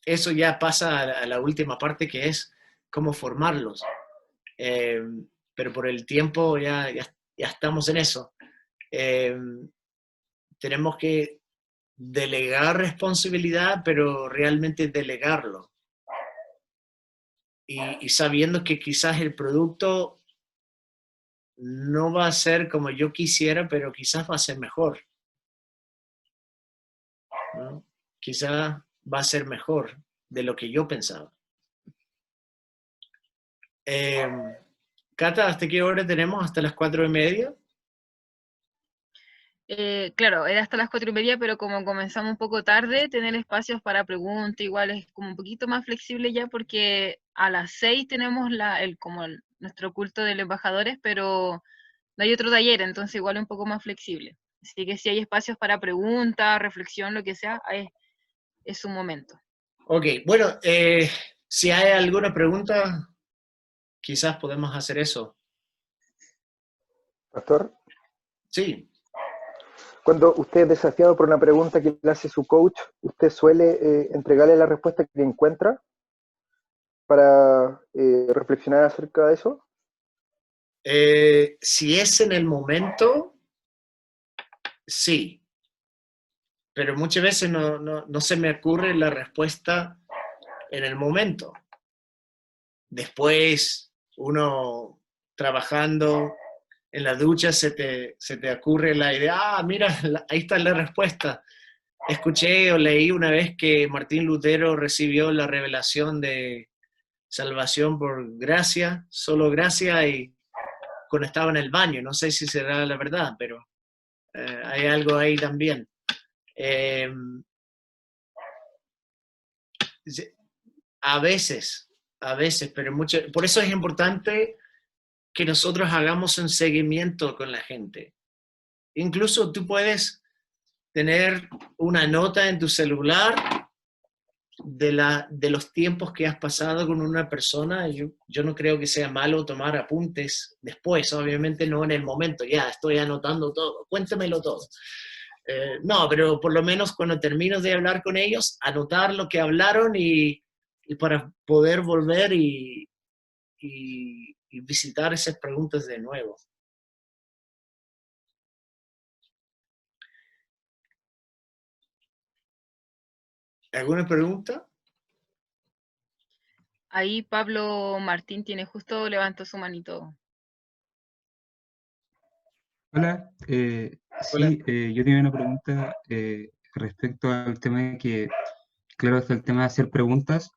Eso ya pasa a la última parte, que es cómo formarlos. Pero por el tiempo ya estamos en eso. Tenemos que delegar responsabilidad, pero realmente delegarlo. Y sabiendo que quizás el producto no va a ser como yo quisiera, pero quizás va a ser mejor, ¿no? Quizás va a ser mejor de lo que yo pensaba. Cata, ¿hasta qué hora tenemos? ¿Hasta las 4:30? Claro, era hasta las 4:30, pero como comenzamos un poco tarde, tener espacios para preguntas, igual es como un poquito más flexible ya, porque a las 6 tenemos nuestro culto de los embajadores, pero no hay otro taller, entonces igual es un poco más flexible. Así que si hay espacios para preguntas, reflexión, lo que sea, es un momento. Ok, bueno, si hay alguna pregunta, quizás podemos hacer eso. Pastor, Sí. cuando usted es desafiado por una pregunta que le hace su coach, ¿usted suele entregarle la respuesta que encuentra para reflexionar acerca de eso? Si es en el momento, sí. Pero muchas veces no se me ocurre la respuesta en el momento. Después, uno trabajando en la ducha, se te ocurre la idea, mira, ahí está la respuesta. Escuché o leí una vez que Martín Lutero recibió la revelación de salvación por gracia, solo gracia, y cuando estaba en el baño. No sé si será la verdad, pero hay algo ahí también. Eh, a veces, pero mucho, por eso es importante que nosotros hagamos un seguimiento con la gente. Incluso tú puedes tener una nota en tu celular de los tiempos que has pasado con una persona. Yo no creo que sea malo tomar apuntes después, obviamente no en el momento, ya estoy anotando todo, cuéntamelo todo. No, pero por lo menos cuando termino de hablar con ellos, anotar lo que hablaron y para poder volver y visitar esas preguntas de nuevo. ¿Alguna pregunta? Ahí Pablo Martín justo levantó su manito. Hola, Hola. sí, yo tenía una pregunta respecto al tema de que, claro, está el tema de hacer preguntas,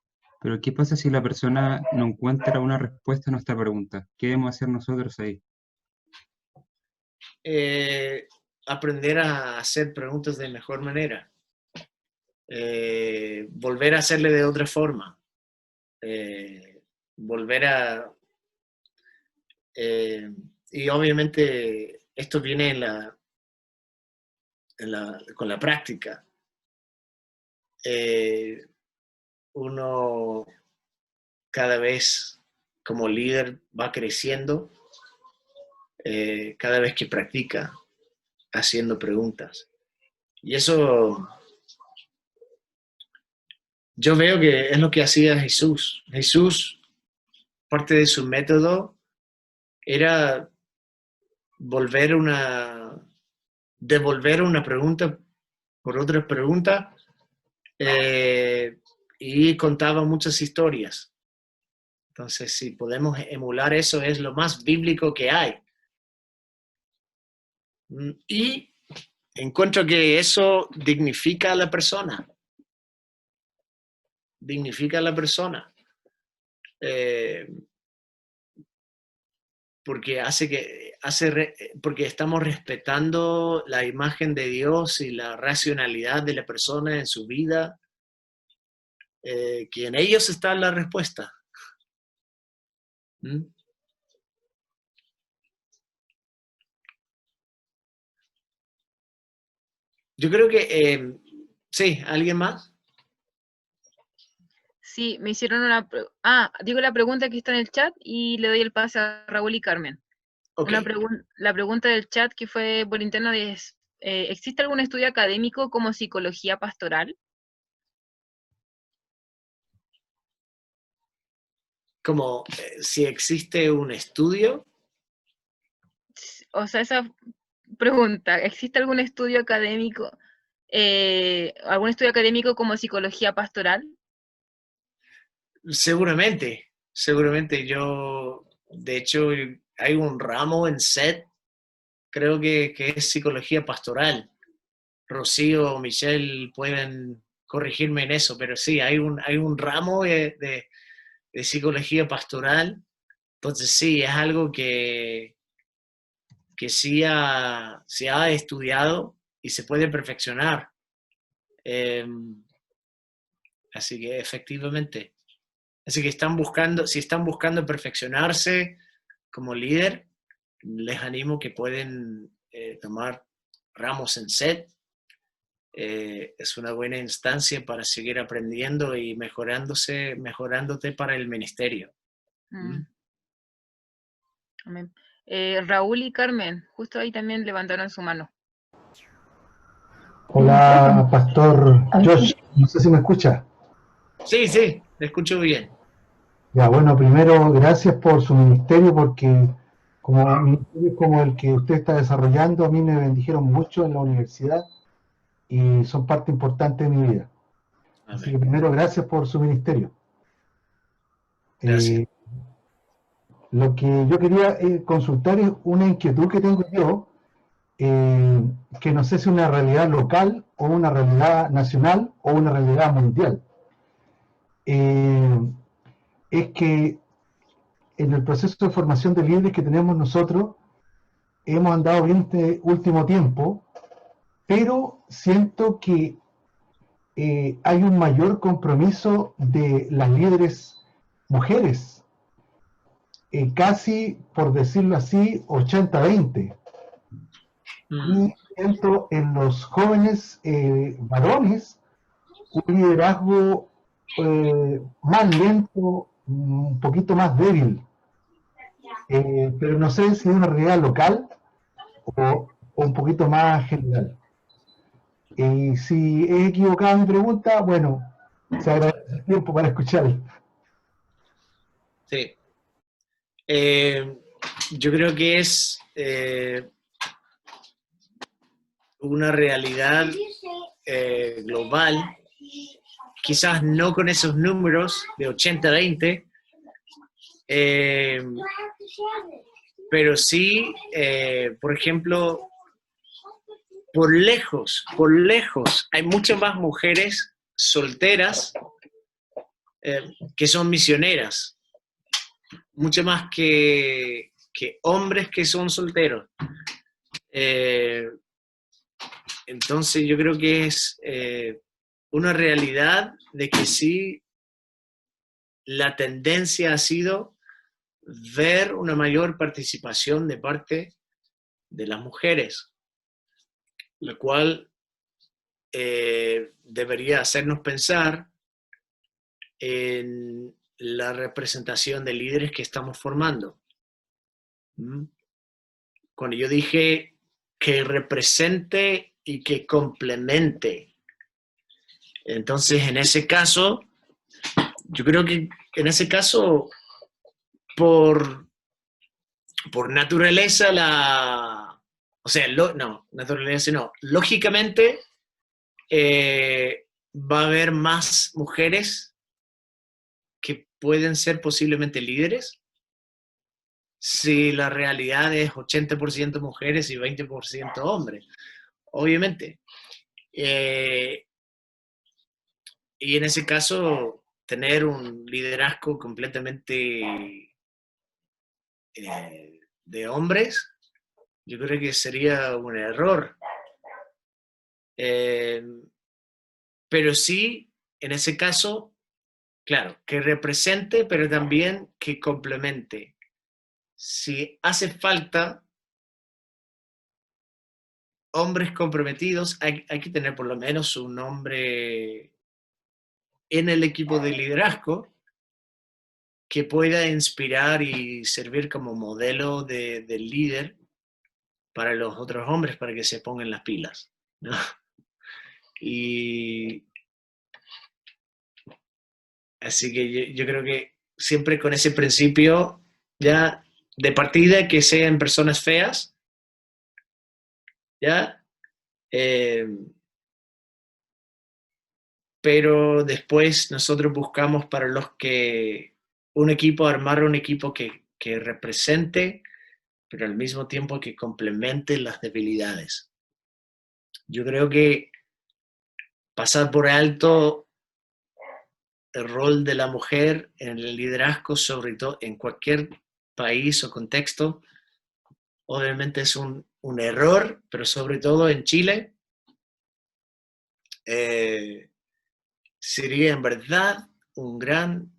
pero ¿qué pasa si la persona no encuentra una respuesta a nuestra pregunta? ¿Qué debemos hacer nosotros ahí? Aprender a hacer preguntas de mejor manera. Volver a hacerle de otra forma. Volver a... y obviamente esto viene con la práctica. Uno cada vez como líder va creciendo cada vez que practica haciendo preguntas. Y eso yo veo que es lo que hacía Jesús. Jesús, parte de su método era devolver una pregunta por otra pregunta, y contaba muchas historias. Entonces, si podemos emular eso, es lo más bíblico que hay. Y encuentro que eso dignifica a la persona. Dignifica a la persona. Porque porque estamos respetando la imagen de Dios y la racionalidad de la persona en su vida, que en ellos está la respuesta. ¿Mm? Yo creo que, sí, ¿alguien más? Sí, me hicieron digo la pregunta que está en el chat y le doy el pase a Raúl y Carmen. Ok, La pregunta del chat que fue por interno es, ¿existe algún estudio académico como psicología pastoral? como si existe un estudio, O sea, esa pregunta, ¿existe algún estudio académico como psicología pastoral? seguramente yo, de hecho, hay un ramo en SET, creo que es psicología pastoral. Rocío o Michelle pueden corregirme en eso, pero sí, hay un ramo de psicología pastoral, entonces sí, es algo que sí se ha estudiado y se puede perfeccionar. Eh, Así que efectivamente. Así que si están buscando perfeccionarse como líder, les animo que pueden tomar ramos en SET. Es una buena instancia para seguir aprendiendo y mejorándote para el ministerio. Mm, amén. Raúl y Carmen, justo ahí también levantaron su mano. Hola, Pastor Josh, no sé si me escucha. Sí, te escucho bien. Ya, bueno, primero, gracias por su ministerio, porque como ministerio como el que usted está desarrollando, a mí me bendijeron mucho en la universidad y son parte importante de mi vida. Así que Amén. primero, gracias por su ministerio. Gracias. Lo que yo quería consultar es una inquietud que tengo yo, eh, que no sé si es una realidad local o una realidad nacional o una realidad mundial. Eh, es que en el proceso de formación de líderes que tenemos nosotros, hemos andado bien este último tiempo, pero siento que hay un mayor compromiso de las líderes mujeres, casi, por decirlo así, 80-20. Mm, Y siento en los jóvenes varones un liderazgo más lento, un poquito más débil. Pero no sé si es una realidad local o un poquito más general. Y si he equivocado mi pregunta, bueno, se agradece el tiempo para escuchar. sí. Yo creo que es una realidad global, quizás no con esos números de 80-20, pero sí, por ejemplo, por lejos, hay muchas más mujeres solteras que son misioneras, mucho más que hombres que son solteros. Entonces yo creo que es una realidad de que sí, la tendencia ha sido ver una mayor participación de parte de las mujeres, lo cual debería hacernos pensar en la representación de líderes que estamos formando. Cuando yo dije que represente y que complemente, entonces en ese caso, yo creo que en ese caso, por naturaleza, naturaleza no, lógicamente va a haber más mujeres que pueden ser posiblemente líderes si la realidad es 80% mujeres y 20% hombres, obviamente. Y en ese caso, tener un liderazgo completamente de hombres, yo creo que sería un error. Eh, pero sí, en ese caso, claro, que represente, pero también que complemente. Si hace falta hombres comprometidos, hay que tener por lo menos un hombre en el equipo de liderazgo que pueda inspirar y servir como modelo de líder para los otros hombres, para que se pongan las pilas, ¿no? Y así que yo creo que siempre con ese principio ya de partida, que sean personas feas, ¿ya? Pero después nosotros buscamos para los que armar un equipo que represente, pero al mismo tiempo que complemente las debilidades. Yo creo que pasar por alto el rol de la mujer en el liderazgo, sobre todo en cualquier país o contexto, obviamente es un error, pero sobre todo en Chile, sería en verdad un gran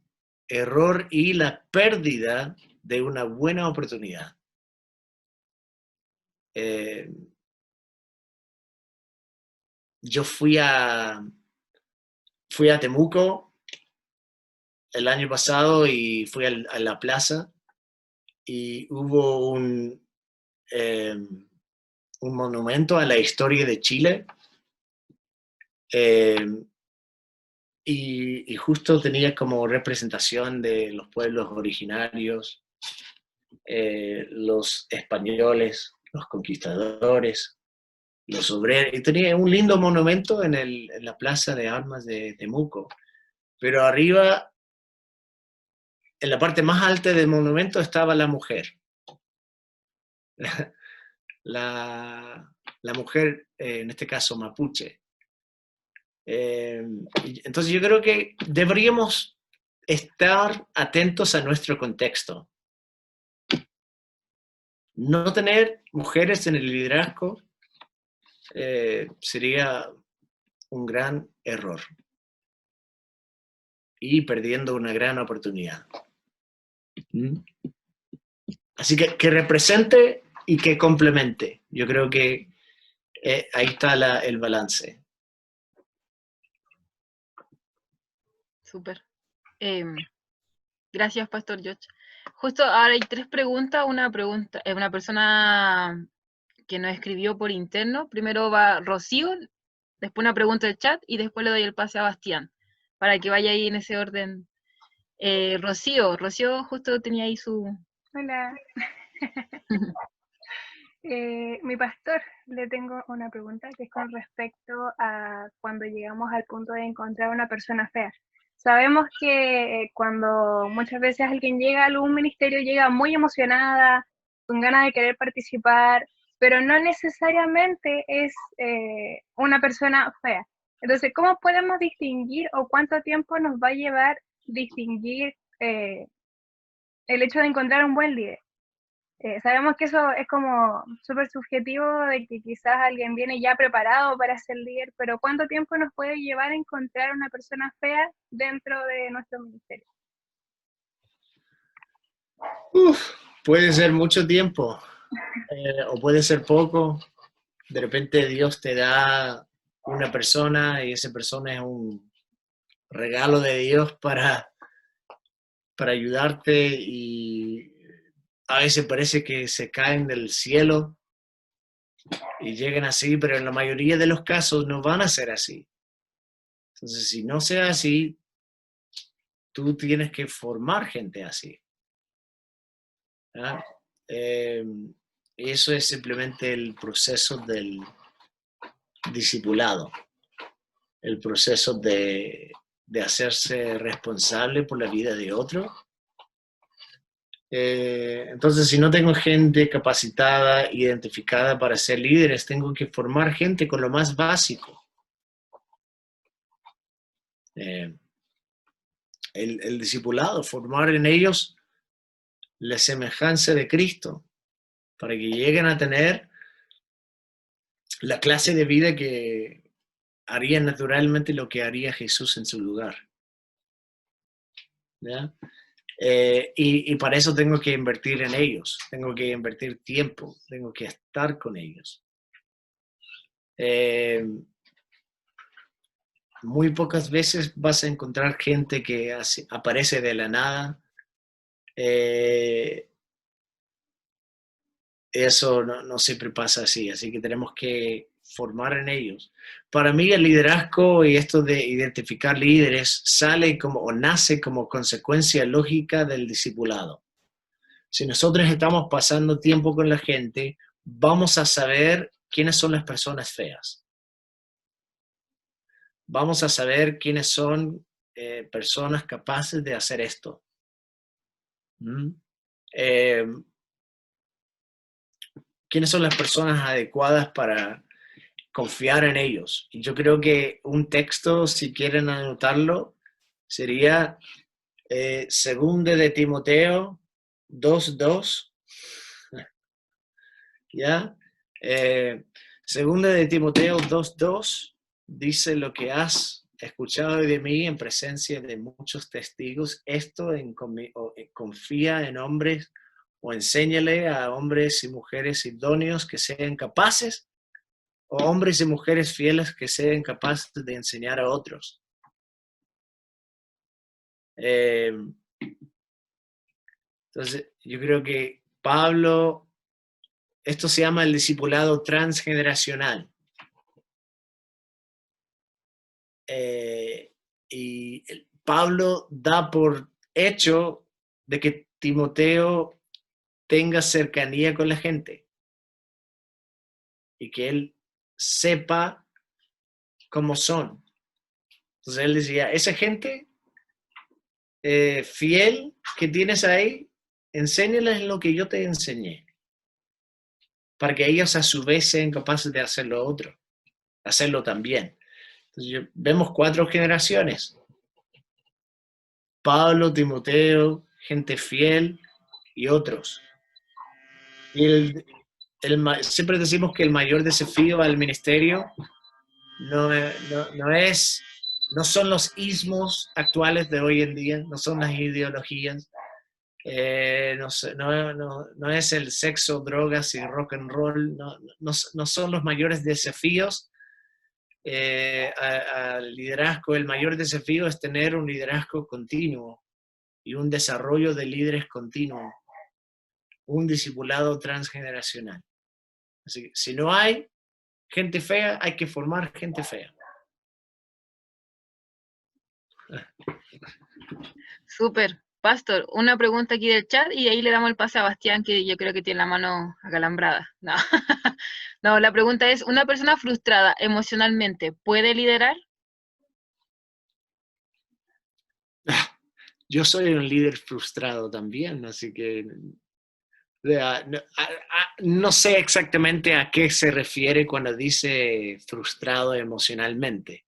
error y la pérdida de una buena oportunidad. Yo fui a Temuco el año pasado y fui a la plaza y hubo un monumento a la historia de Chile, y justo tenía como representación de los pueblos originarios, los españoles, los conquistadores, los obreros, y tenía un lindo monumento en la Plaza de Armas de Temuco, pero arriba, en la parte más alta del monumento, estaba la mujer. La mujer, en este caso mapuche. Entonces yo creo que deberíamos estar atentos a nuestro contexto. No tener mujeres en el liderazgo sería un gran error y perdiendo una gran oportunidad. Así que represente y que complemente. Yo creo que ahí está el balance. Súper. Gracias, Pastor George. Justo ahora hay 3 preguntas. Una persona que nos escribió por interno. Primero va Rocío, después una pregunta del chat y después le doy el pase a Bastián para que vaya ahí en ese orden. Rocío justo tenía ahí su... Hola. Mi pastor, le tengo una pregunta que es con respecto a cuando llegamos al punto de encontrar una persona fea. Sabemos que cuando muchas veces alguien llega a algún ministerio, llega muy emocionada, con ganas de querer participar, pero no necesariamente es una persona fea. Entonces, ¿cómo podemos distinguir o cuánto tiempo nos va a llevar distinguir el hecho de encontrar un buen líder? Sabemos que eso es como súper subjetivo, de que quizás alguien viene ya preparado para ser líder, pero ¿cuánto tiempo nos puede llevar a encontrar una persona fea dentro de nuestro ministerio? Puede ser mucho tiempo, o puede ser poco. De repente Dios te da una persona y esa persona es un regalo de Dios para ayudarte, y a veces parece que se caen del cielo y llegan así, pero en la mayoría de los casos no van a ser así. Entonces, si no sea así, tú tienes que formar gente así. ¿Ah? Eso es simplemente el proceso del discipulado, el proceso de hacerse responsable por la vida de otro. Entonces, si no tengo gente capacitada, identificada para ser líderes, tengo que formar gente con lo más básico. El discipulado, formar en ellos la semejanza de Cristo, para que lleguen a tener la clase de vida que harían naturalmente lo que haría Jesús en su lugar. ¿Ya? Y para eso tengo que invertir en ellos, tengo que invertir tiempo, tengo que estar con ellos. muy pocas veces vas a encontrar gente que aparece de la nada. Eso no siempre pasa así que tenemos que formar en ellos. Para mí el liderazgo y esto de identificar líderes sale como o nace como consecuencia lógica del discipulado. Si nosotros estamos pasando tiempo con la gente, vamos a saber quiénes son las personas feas. Vamos a saber quiénes son personas capaces de hacer esto. ¿Quiénes son las personas adecuadas para confiar en ellos? Y yo creo que un texto, si quieren anotarlo, sería 2 de Timoteo 2:2. ¿Ya? 2 de Timoteo 2:2 dice: lo que has escuchado de mí en presencia de muchos testigos, esto confía en hombres o enséñale a hombres y mujeres idóneos que sean capaces, o hombres y mujeres fieles que sean capaces de enseñar a otros. Entonces, yo creo que Pablo, esto se llama el discipulado transgeneracional. Y Pablo da por hecho de que Timoteo tenga cercanía con la gente y que él sepa cómo son. Entonces él decía, esa gente fiel que tienes ahí, enséñales lo que yo te enseñé, para que ellos a su vez sean capaces de hacerlo también. Entonces, vemos 4 generaciones: Pablo, Timoteo, gente fiel y otros. Y siempre decimos que el mayor desafío al ministerio no son los ismos actuales de hoy en día, no son las ideologías, no es el sexo, drogas y rock and roll, no son los mayores desafíos al liderazgo. El mayor desafío es tener un liderazgo continuo y un desarrollo de líderes continuo, un discipulado transgeneracional. Así que si no hay gente fea, hay que formar gente fea. Súper. Pastor, una pregunta aquí del chat y ahí le damos el pase a Bastián, que yo creo que tiene la mano acalambrada. No, no, la pregunta es, ¿una persona frustrada emocionalmente puede liderar? Yo soy un líder frustrado también, así que no sé exactamente a qué se refiere cuando dice frustrado emocionalmente.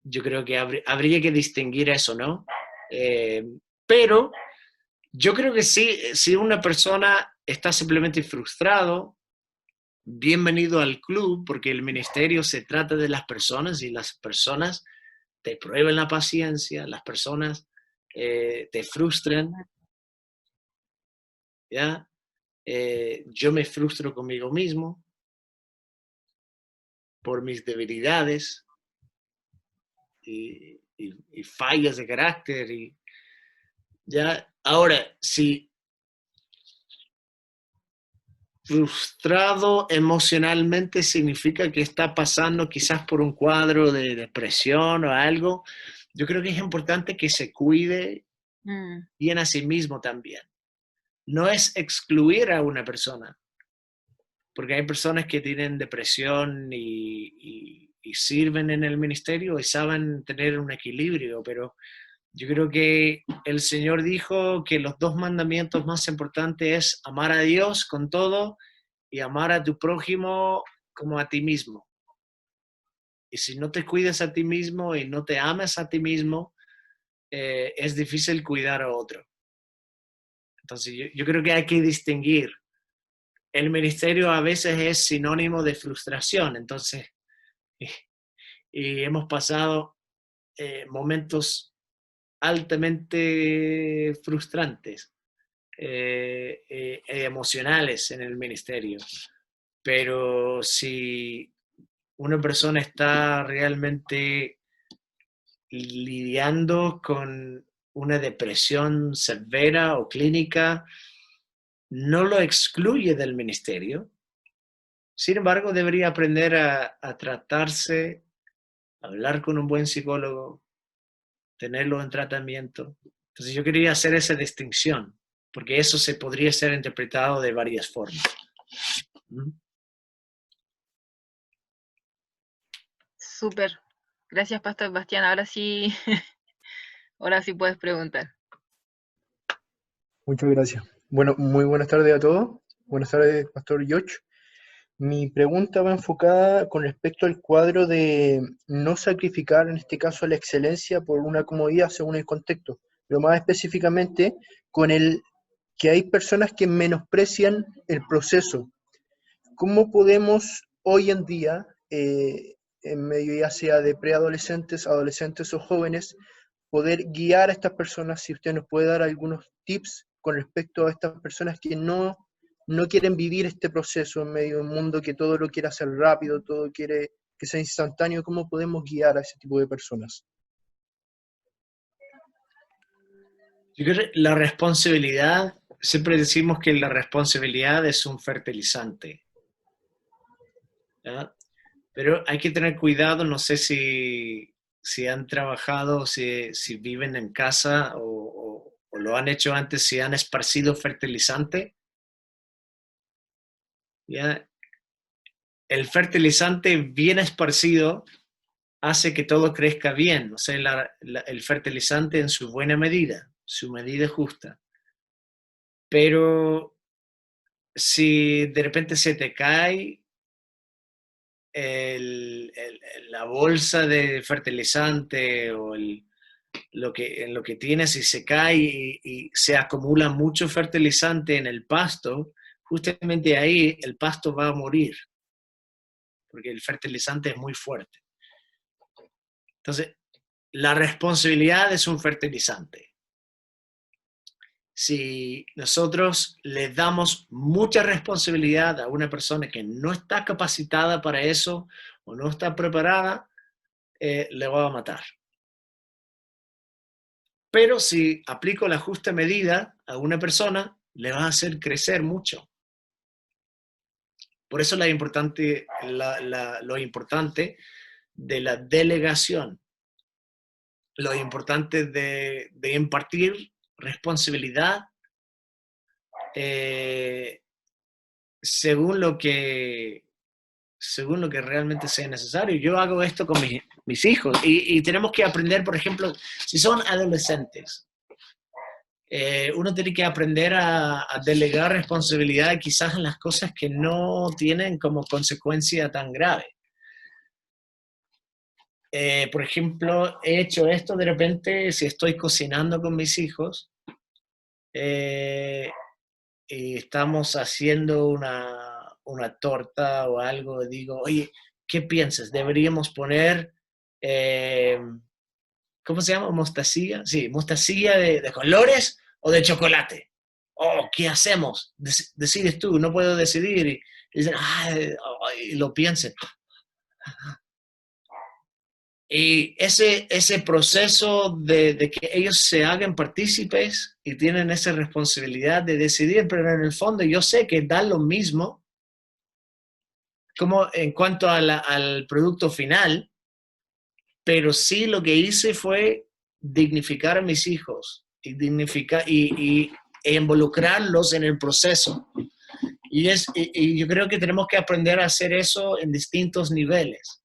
Yo creo que habría que distinguir eso, ¿no? Pero yo creo que sí, si una persona está simplemente frustrado, bienvenido al club, porque el ministerio se trata de las personas y las personas te prueben la paciencia, las personas te frustran, ¿ya? Yo me frustro conmigo mismo por mis debilidades y fallas de carácter. ¿Ya? Ahora, si frustrado emocionalmente significa que está pasando quizás por un cuadro de depresión o algo, yo creo que es importante que se cuide bien a sí mismo también. No es excluir a una persona, porque hay personas que tienen depresión y sirven en el ministerio y saben tener un equilibrio, pero yo creo que el Señor dijo que los 2 mandamientos más importantes es amar a Dios con todo y amar a tu prójimo como a ti mismo. Y si no te cuidas a ti mismo y no te amas a ti mismo, es difícil cuidar a otro. Entonces yo creo que hay que distinguir. El ministerio a veces es sinónimo de frustración, entonces, y hemos pasado momentos altamente frustrantes, emocionales en el ministerio. Pero si una persona está realmente lidiando con una depresión severa o clínica, no lo excluye del ministerio. Sin embargo, debería aprender a tratarse, hablar con un buen psicólogo, tenerlo en tratamiento. Entonces yo quería hacer esa distinción, porque eso se podría ser interpretado de varias formas. Súper. Gracias, Pastor Bastián. Ahora sí, ahora sí puedes preguntar. Muchas gracias. Bueno, muy buenas tardes a todos. Buenas tardes, Pastor George. Mi pregunta va enfocada con respecto al cuadro de no sacrificar, en este caso, la excelencia por una comodidad según el contexto, pero más específicamente con el que hay personas que menosprecian el proceso. ¿Cómo podemos hoy en día, en medio ya sea de preadolescentes, adolescentes o jóvenes, poder guiar a estas personas? Si usted nos puede dar algunos tips con respecto a estas personas que no quieren vivir este proceso en medio de un mundo que todo lo quiere hacer rápido, todo quiere que sea instantáneo. ¿Cómo podemos guiar a ese tipo de personas? Yo creo que la responsabilidad, siempre decimos que la responsabilidad es un fertilizante, ¿ya? Pero hay que tener cuidado, no sé si han trabajado, si viven en casa o lo han hecho antes, si han esparcido fertilizante. ¿Ya? El fertilizante bien esparcido hace que todo crezca bien, o sea, el fertilizante en su buena medida, su medida justa. Pero si de repente se te cae la bolsa de fertilizante o lo que tienes y se cae y se acumula mucho fertilizante en el pasto, justamente ahí el pasto va a morir, porque el fertilizante es muy fuerte. Entonces, la responsabilidad es un fertilizante. Si nosotros le damos mucha responsabilidad a una persona que no está capacitada para eso o no está preparada, le va a matar. Pero si aplico la justa medida a una persona, le va a hacer crecer mucho. Por eso lo importante de la delegación, lo importante de impartir responsabilidad según lo que realmente sea necesario. Yo hago esto con mis hijos y tenemos que aprender, por ejemplo, si son adolescentes, uno tiene que aprender a delegar responsabilidad quizás en las cosas que no tienen como consecuencia tan grave. Por ejemplo, he hecho esto de repente si estoy cocinando con mis hijos y estamos haciendo una torta o algo, digo, oye, ¿qué piensas? ¿Deberíamos poner, ¿cómo se llama? ¿Mostacilla? Sí, mostacilla de colores o de chocolate. Oh, ¿qué hacemos? Decides tú, no puedo decidir. Y dicen, y lo piensen. Y ese proceso de que ellos se hagan partícipes y tienen esa responsabilidad de decidir, pero en el fondo yo sé que da lo mismo como en cuanto al producto final, pero sí lo que hice fue dignificar a mis hijos y involucrarlos en el proceso. Y yo creo que tenemos que aprender a hacer eso en distintos niveles.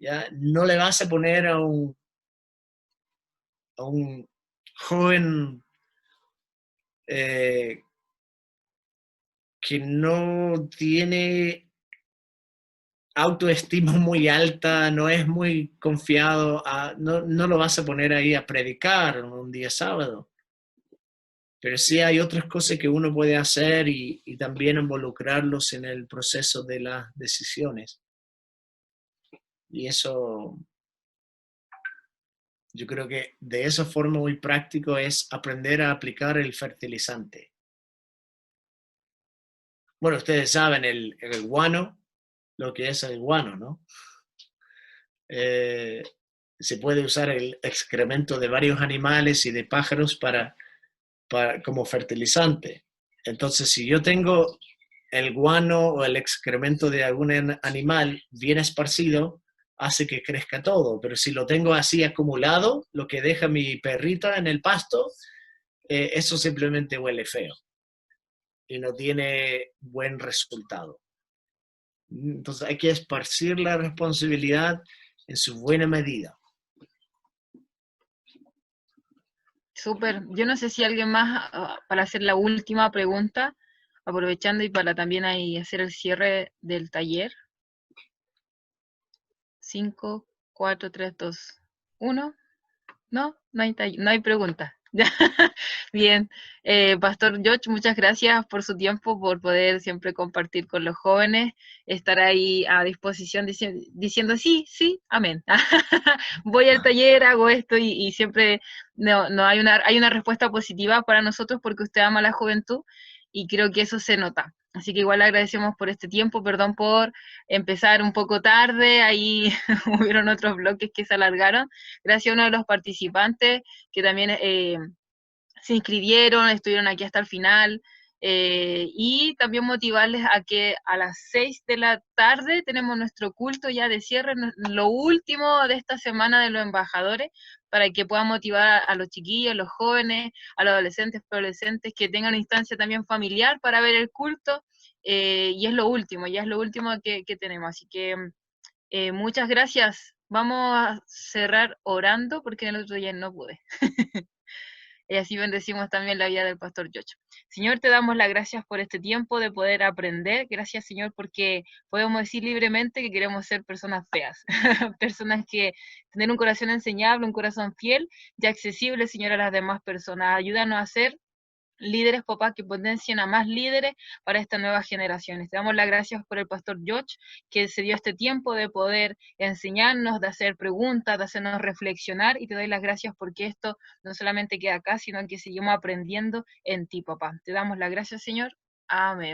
¿Ya? No le vas a poner a un joven que no tiene autoestima muy alta, no es muy confiado, no lo vas a poner ahí a predicar un día sábado. Pero sí hay otras cosas que uno puede hacer y también involucrarlos en el proceso de las decisiones. Y eso, yo creo que de esa forma muy práctico es aprender a aplicar el fertilizante. Bueno, ustedes saben, el guano lo que es el guano, ¿no? Se puede usar el excremento de varios animales y de pájaros como fertilizante. Entonces, si yo tengo el guano o el excremento de algún animal bien esparcido, hace que crezca todo. Pero si lo tengo así acumulado, lo que deja mi perrita en el pasto, eso simplemente huele feo y no tiene buen resultado. Entonces hay que esparcir la responsabilidad en su buena medida. Súper. Yo no sé si alguien más, para hacer la última pregunta, aprovechando y para también ahí hacer el cierre del taller. 5, 4, 3, 2, 1. No, no hay pregunta. Bien, Pastor George, muchas gracias por su tiempo, por poder siempre compartir con los jóvenes, estar ahí a disposición diciendo sí, sí, amén. Voy al taller, hago esto y siempre no hay una respuesta positiva para nosotros porque usted ama a la juventud y creo que eso se nota. Así que igual le agradecemos por este tiempo, perdón por empezar un poco tarde, ahí hubieron otros bloques que se alargaron. Gracias a uno de los participantes que también se inscribieron, estuvieron aquí hasta el final, y también motivarles a que a las 6 de la tarde tenemos nuestro culto ya de cierre, lo último de esta semana de los embajadores, para que puedan motivar a los chiquillos, los jóvenes, a los adolescentes, preadolescentes, que tengan una instancia también familiar para ver el culto, y es lo último, ya es lo último que tenemos, así que muchas gracias. Vamos a cerrar orando porque el otro día no pude. Y así bendecimos también la vida del pastor George. Señor, te damos las gracias por este tiempo de poder aprender. Gracias, Señor, porque podemos decir libremente que queremos ser personas feas. Personas que tener un corazón enseñable, un corazón fiel y accesible, Señor, a las demás personas. Ayúdanos a ser líderes, papá, que potencien a más líderes para estas nuevas generaciones. Te damos las gracias por el pastor George, que se dio este tiempo de poder enseñarnos, de hacer preguntas, de hacernos reflexionar, y te doy las gracias porque esto no solamente queda acá, sino que seguimos aprendiendo en ti, papá. Te damos las gracias, Señor. Amén.